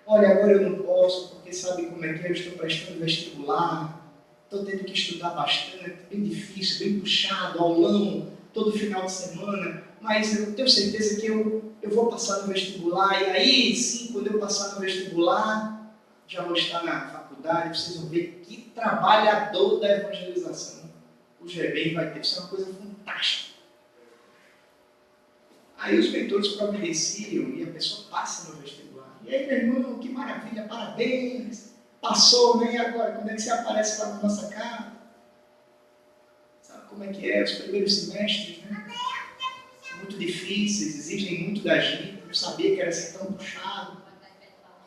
Olha, agora eu não posso, porque sabe como é que é? Eu estou prestando vestibular, estou tendo que estudar bastante, bem difícil, bem puxado, aulão, todo final de semana, mas eu tenho certeza que eu vou passar no vestibular, e aí sim, quando eu passar no vestibular, já vou estar na faculdade, vocês vão ver que trabalhador da evangelização o Gebem vai ter. Isso é uma coisa fantástica. Aí os mentores providenciam e a pessoa passa no vestibular. E aí, meu irmão, que maravilha, parabéns. Passou, né? E agora, quando é que você aparece lá na nossa casa? Sabe como é que é? Os primeiros semestres, né? Muito difíceis, exigem muito da gente. Eu sabia que era assim tão puxado.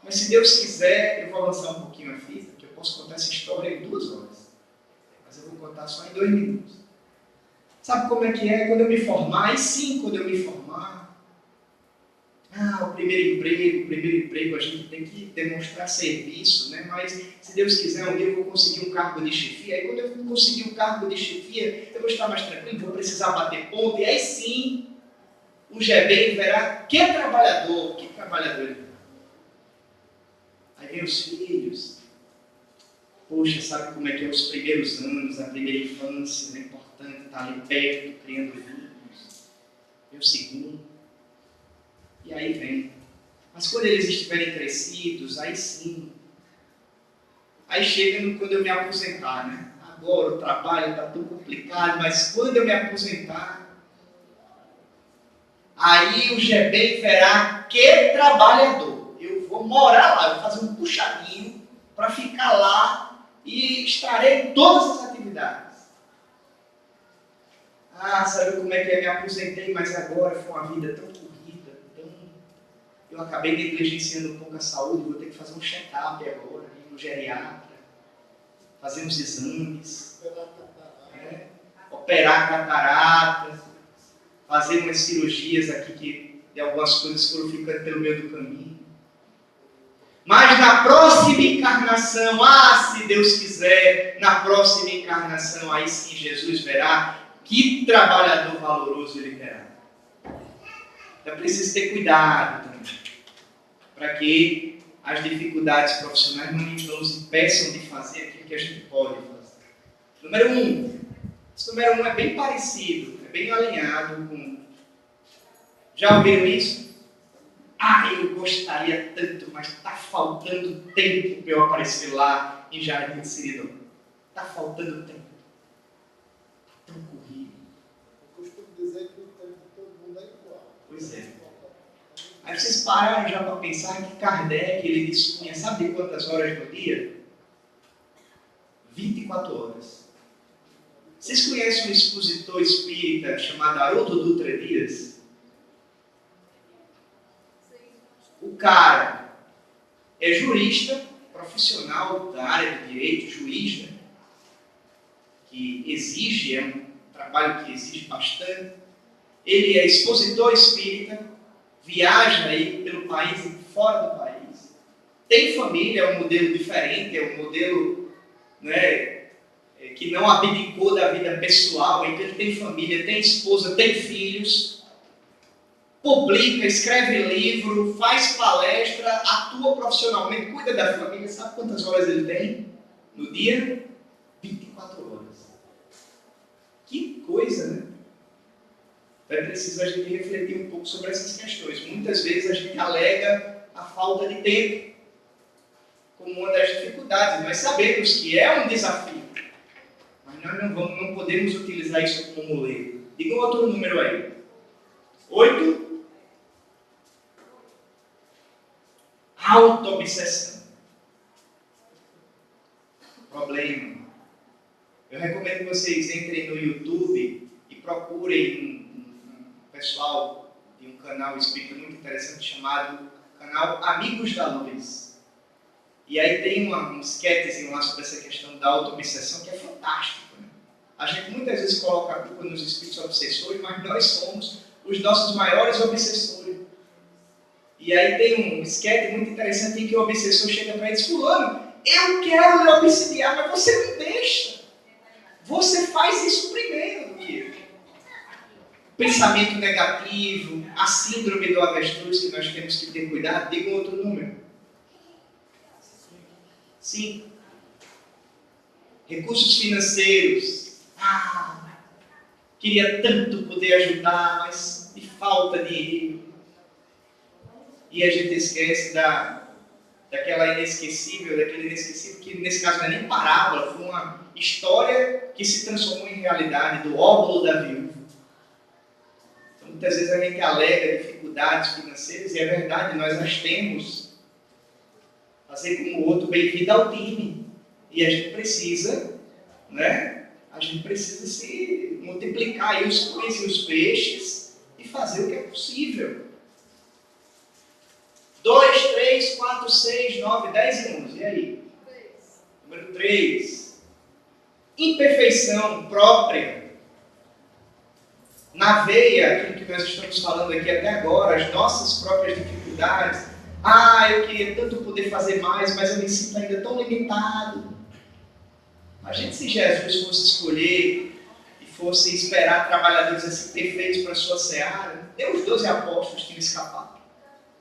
Mas se Deus quiser, eu vou avançar um pouquinho a fita, que eu posso contar essa história em 2 horas. Mas eu vou contar só em 2 minutos. Sabe como é que é? Quando eu me formar, e sim, quando eu me formar, o primeiro emprego, a gente tem que demonstrar serviço, né? Mas, se Deus quiser, um dia eu vou conseguir um cargo de chefia, aí quando eu conseguir um cargo de chefia, eu vou estar mais tranquilo, vou precisar bater ponto, e aí sim, o Gebem verá que trabalhador ele é. Aí vem os filhos. Poxa, sabe como é que é os primeiros anos, a primeira infância, é importante estar ali perto, criando filhos. Vem o segundo. E aí vem. Mas quando eles estiverem crescidos, aí sim. Aí chega quando eu me aposentar, né? Agora o trabalho está tão complicado, mas quando eu me aposentar, aí o Gebem verá que trabalhador. Eu vou morar lá, eu vou fazer um puxadinho para ficar lá e estarei em todas as atividades. Sabe como é que é? Me aposentei, mas agora foi uma vida tão corrida, eu acabei negligenciando um pouco a saúde, vou ter que fazer um check-up agora, ir no geriatra, fazer uns exames, operar catarata, fazer umas cirurgias aqui que de algumas coisas foram ficando pelo meio do caminho. Mas na próxima encarnação, se Deus quiser, na próxima encarnação, aí sim Jesus verá que trabalhador valoroso ele terá. Então é preciso ter cuidado também, para que as dificuldades profissionais não nos impeçam de fazer aquilo que a gente pode fazer. Número 1. Esse número 1 é bem parecido, é bem alinhado com... Já ouviram isso? Ah, eu gostaria tanto, mas está faltando tempo para eu aparecer lá em Jardim Seridó. Está faltando tempo. Está tão corrido. Eu costumo dizer que o tempo de todo mundo é igual. Pois é. Aí vocês pararam já para pensar que Kardec, ele dispunha, sabe de quantas horas no dia? 24 horas. Vocês conhecem um expositor espírita chamado Haroldo Dutra Dias? O cara é jurista, profissional da área do direito, juiz, né? Que exige, é um trabalho que exige bastante. Ele é expositor espírita, viaja aí pelo país e fora do país. Tem família, é um modelo diferente, é um modelo, né, que não abdicou da vida pessoal. Então ele tem família, tem esposa, tem filhos, publica, escreve livro, faz palestra, atua profissionalmente, cuida da família. Sabe quantas horas ele tem no dia? 24 horas. Que coisa, né? É preciso a gente refletir um pouco sobre essas questões. Muitas vezes a gente alega a falta de tempo como uma das dificuldades. Nós sabemos que é um desafio, mas nós não podemos utilizar isso como muleto. Diga um outro número aí. 8. Auto-obsessão. Problema. Eu recomendo que vocês entrem no YouTube e procurem um pessoal de um canal espírita muito interessante chamado canal Amigos da Luz. E aí tem um sketchzinho lá sobre essa questão da auto-obsessão que é fantástico, né? A gente muitas vezes coloca a culpa nos espíritos obsessores, mas nós somos os nossos maiores obsessores. E aí tem um sketch muito interessante em que o obsessor chega para ele e diz: fulano, eu quero lhe obsidiar, mas você não deixa. Você faz isso primeiro do que eu. Pensamento negativo, a síndrome do avestruz, que nós temos que ter cuidado. Diga um outro número. 5. Recursos financeiros. Queria tanto poder ajudar, mas me falta dinheiro. E a gente esquece daquele inesquecível, que nesse caso não é nem parábola, foi uma história que se transformou em realidade, do óbolo da viúva. Então, muitas vezes a gente alega dificuldades financeiras, e é verdade, nós as temos. Fazer como o outro, bem-vindo ao time. E a gente precisa, né? A gente precisa se multiplicar aí os pães e os peixes e fazer o que é possível. 2, 3, 4, 6, 9, 10 e 11. E aí? 3. Número 3. Imperfeição própria. Na veia, aquilo que nós estamos falando aqui até agora, as nossas próprias dificuldades. Eu queria tanto poder fazer mais, mas eu me sinto ainda tão limitado. Imagine se Jesus fosse escolher e fosse esperar trabalhadores assim perfeitos para a sua seara. Nem os 12 apóstolos tinham escapado.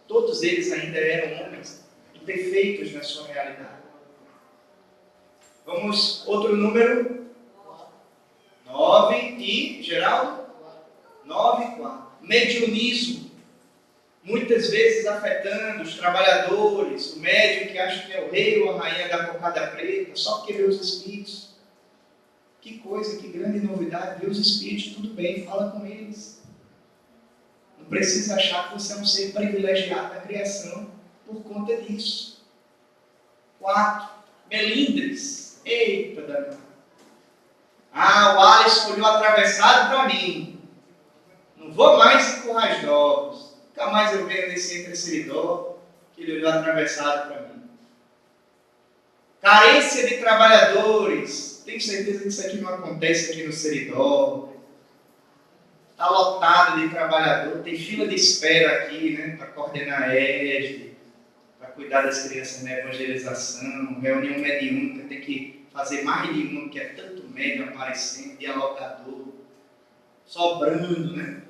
Todos eles ainda eram homens imperfeitos na sua realidade. Vamos, outro número? 9 e, Geraldo? 9 e 4. Mediunismo. Muitas vezes afetando os trabalhadores, o médium que acha que é o rei ou a rainha da cocada preta, só porque vê os espíritos. Que coisa, que grande novidade, vê os espíritos, tudo bem, fala com eles. Não precisa achar que você é um ser privilegiado da criação por conta disso. 4. Melindres. Eita danado. O Alisson olhou atravessado para mim. Não vou mais em Currais Novos. Nunca mais eu venho nesse Entre Seridó, que ele olhou atravessado para mim. Carência de trabalhadores. Tenho certeza que isso aqui não acontece aqui no Seridó. Está lotado de trabalhador. Tem fila de espera aqui, né, para coordenar a ESD, para cuidar das crianças na evangelização, reunião mediúnica. Tem que fazer mais de uma, que é tanto médium aparecendo, dialogador, sobrando, né?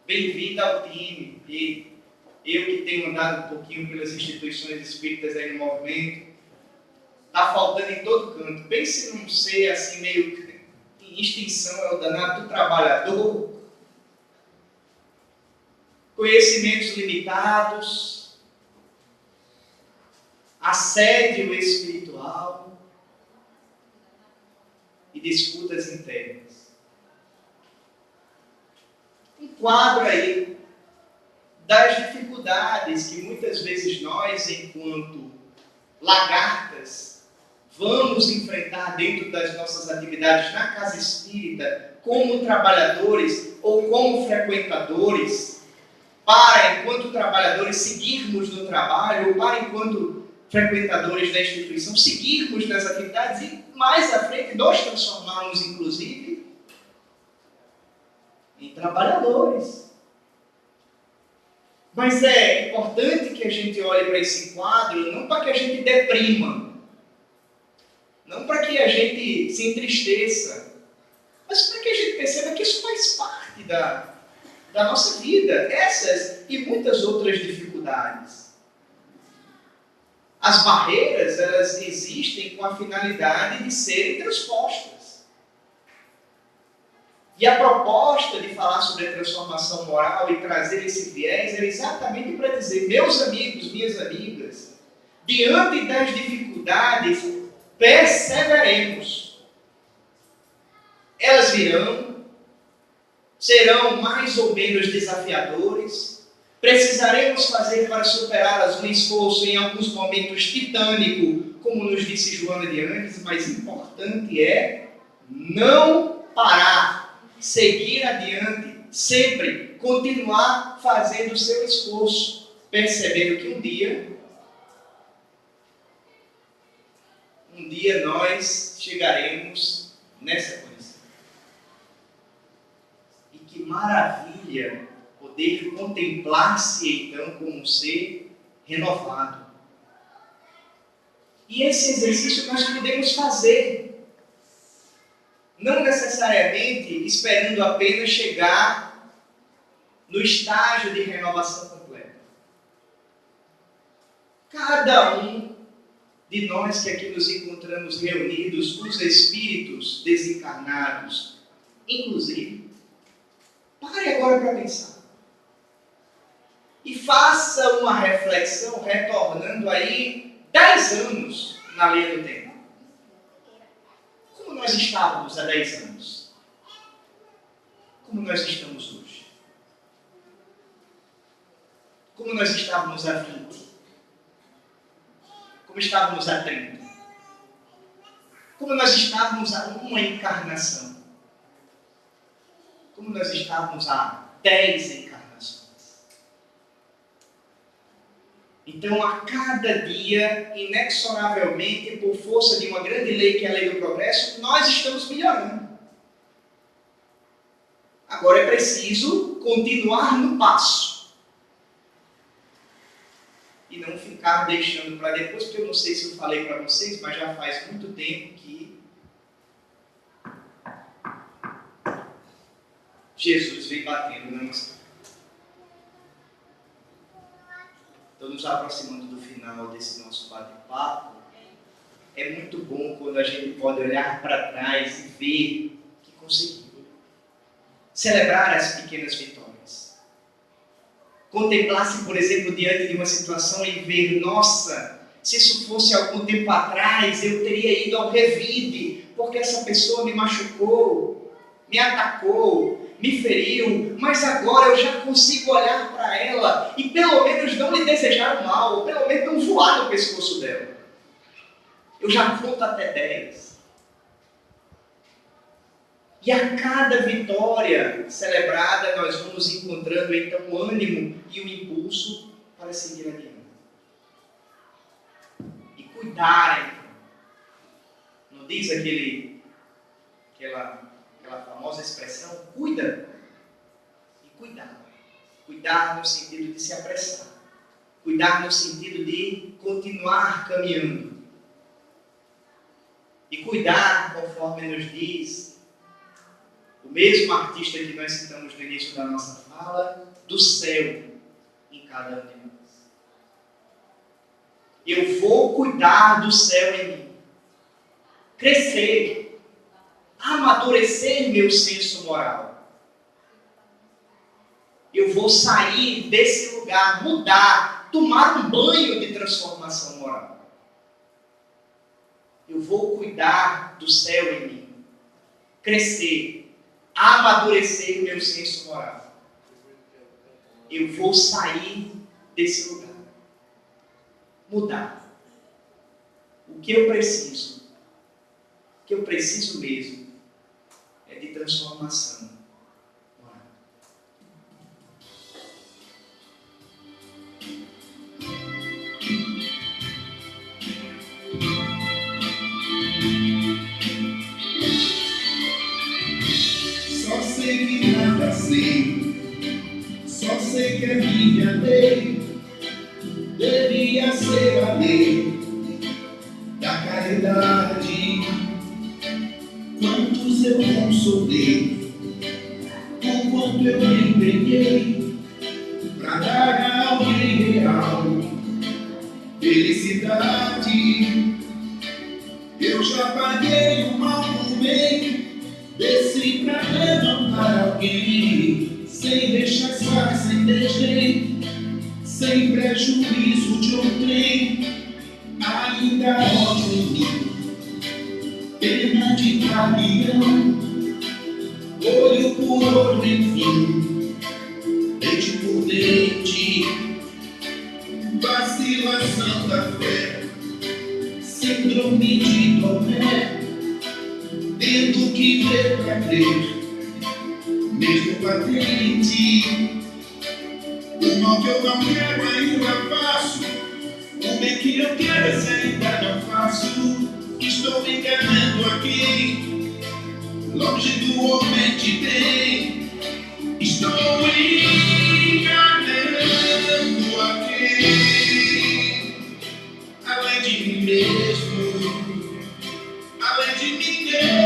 Bem-vindo ao time. E Eu que tenho andado um pouquinho pelas instituições espíritas aí no movimento, está faltando em todo canto. Pense num ser assim meio em extinção, é o danado do trabalhador, conhecimentos limitados, assédio espiritual e disputas internas. Um quadro aí das dificuldades que muitas vezes nós, enquanto lagartas, vamos enfrentar dentro das nossas atividades na casa espírita, como trabalhadores ou como frequentadores, para, enquanto trabalhadores, seguirmos no trabalho, ou para, enquanto frequentadores da instituição, seguirmos nas atividades e, mais à frente, nós transformarmos, inclusive, em trabalhadores. Mas é importante que a gente olhe para esse quadro, não para que a gente deprima, não para que a gente se entristeça, mas para que a gente perceba que isso faz parte da nossa vida, essas e muitas outras dificuldades. As barreiras, elas existem com a finalidade de serem transpostas. E a proposta de falar sobre a transformação moral e trazer esse viés era exatamente para dizer, meus amigos, minhas amigas, diante das dificuldades, perseveremos. Elas virão, serão mais ou menos desafiadores, precisaremos fazer para superá-las um esforço em alguns momentos titânico, como nos disse Joana de Andes, mas importante é não parar. Seguir adiante, sempre continuar fazendo o seu esforço, percebendo que um dia nós chegaremos nessa condição. E que maravilha poder contemplar-se então como um ser renovado. E esse exercício nós podemos fazer. Não necessariamente esperando apenas chegar no estágio de renovação completa. Cada um de nós que aqui nos encontramos reunidos, os espíritos desencarnados, inclusive, pare agora para pensar. E faça uma reflexão retornando aí 10 anos na linha do tempo. Como nós estávamos há 10 anos? Como nós estamos hoje? Como nós estávamos há 20? Como estávamos há 30? Como nós estávamos há uma encarnação? Como nós estávamos há 10 encarnações? Então, a cada dia, inexoravelmente, por força de uma grande lei que é a lei do progresso, nós estamos melhorando. Agora é preciso continuar no passo. E não ficar deixando para depois, porque eu não sei se eu falei para vocês, mas já faz muito tempo que Jesus vem batendo na nossa vida. Estou nos aproximando do final desse nosso bate-papo. É muito bom quando a gente pode olhar para trás e ver que conseguiu. Celebrar as pequenas vitórias. Contemplar-se, por exemplo, diante de uma situação e ver, nossa, se isso fosse algum tempo atrás, eu teria ido ao revide, porque essa pessoa me machucou, me atacou, me feriu, mas agora eu já consigo olhar para ela e pelo menos não lhe desejar o mal, ou pelo menos não voar no pescoço dela. Eu já conto até 10. E a cada vitória celebrada, nós vamos encontrando então o ânimo e o impulso para seguir adiante. E cuidar, então. Não diz aquela famosa expressão, cuida e cuidar. Cuidar no sentido de se apressar. Cuidar no sentido de continuar caminhando. E cuidar, conforme nos diz o mesmo artista que nós citamos no início da nossa fala, do céu, em cada um de nós. Eu vou cuidar do céu em mim. Crescer, amadurecer meu senso moral. Eu vou sair desse lugar, mudar, tomar um banho de transformação moral. Eu vou cuidar do céu em mim. Crescer, amadurecer meu senso moral. Eu vou sair desse lugar. Mudar. O que eu preciso? O que eu preciso mesmo é de transformação moral. Só sei que nada sei, só sei que a minha lei deveria ser a lei da caridade. Quantos eu consolei, o quanto eu me empenhei pra dar a alguém real felicidade. Eu já paguei o mal por bem, desci pra levantar alguém, sem rechaçar, sem desdém, sem prejuízo de outrem. Ainda ódio em mim, pena de caminhão, olho por olho, enfim, dente por dente, vacilação da fé, síndrome de Tomé, tendo que ver pra crer, mesmo patente. O mal que eu não quero ainda faço, o bem que eu quero ainda não faço. Estou me enganando aqui, longe do homem de bem. Estou enganando aqui, além de mim mesmo, além de mim mesmo.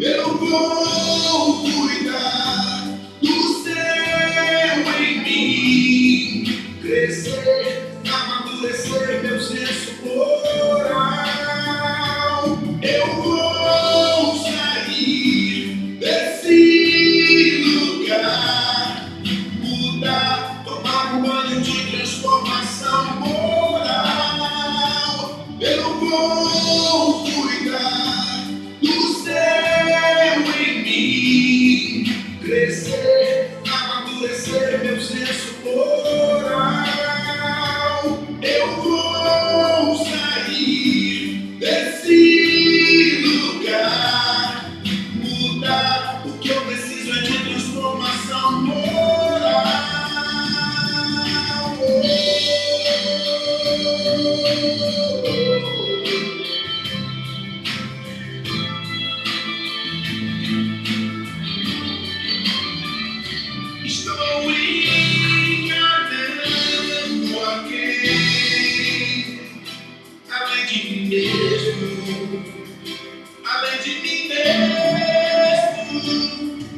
Eu vou cuidar do céu em mim, crescer, amadurecer meu senso moral. Eu vou sair desse lugar, mudar, tomar um banho de transformação moral. Eu vou cuidar do céu em mim, crescer, amadurecer meu senso moral. Eu vou sair desse lugar, mudar, o que eu preciso é de transformação moral. Estou enganando alguém, além de mim mesmo, além de mim mesmo.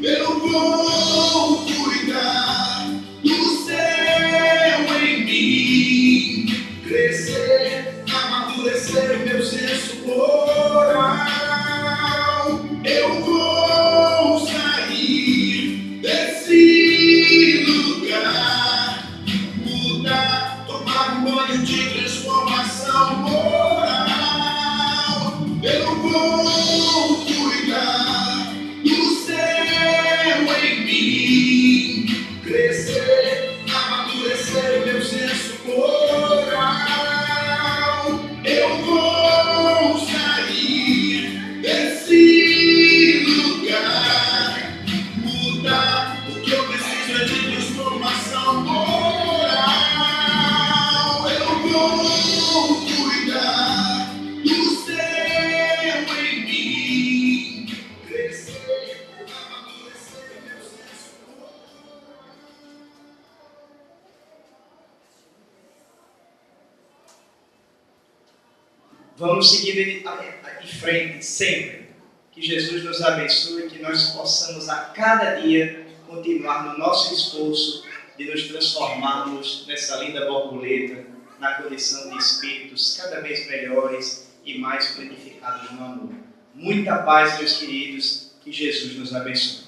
Eu vou cuidar do céu em mim, crescer, amadurecer meu senso moral. Eu vou sair desse lugar, mudar, tomar um banho de transformação moral. Eu vou cuidar do céu em mim, crescer, amadurecer meu senso moral. Eu vou sair desse lugar, mudar, o que eu preciso é de transformação moral. Eu vou cuidar do céu em mim, crescer, amadurecer meu senso moral. Vamos seguindo em frente sempre. Que Jesus nos abençoe, que nós possamos a cada dia continuar no nosso esforço de nos transformarmos nessa linda borboleta, na condição de espíritos cada vez melhores e mais planificados no amor. Muita paz, meus queridos, que Jesus nos abençoe.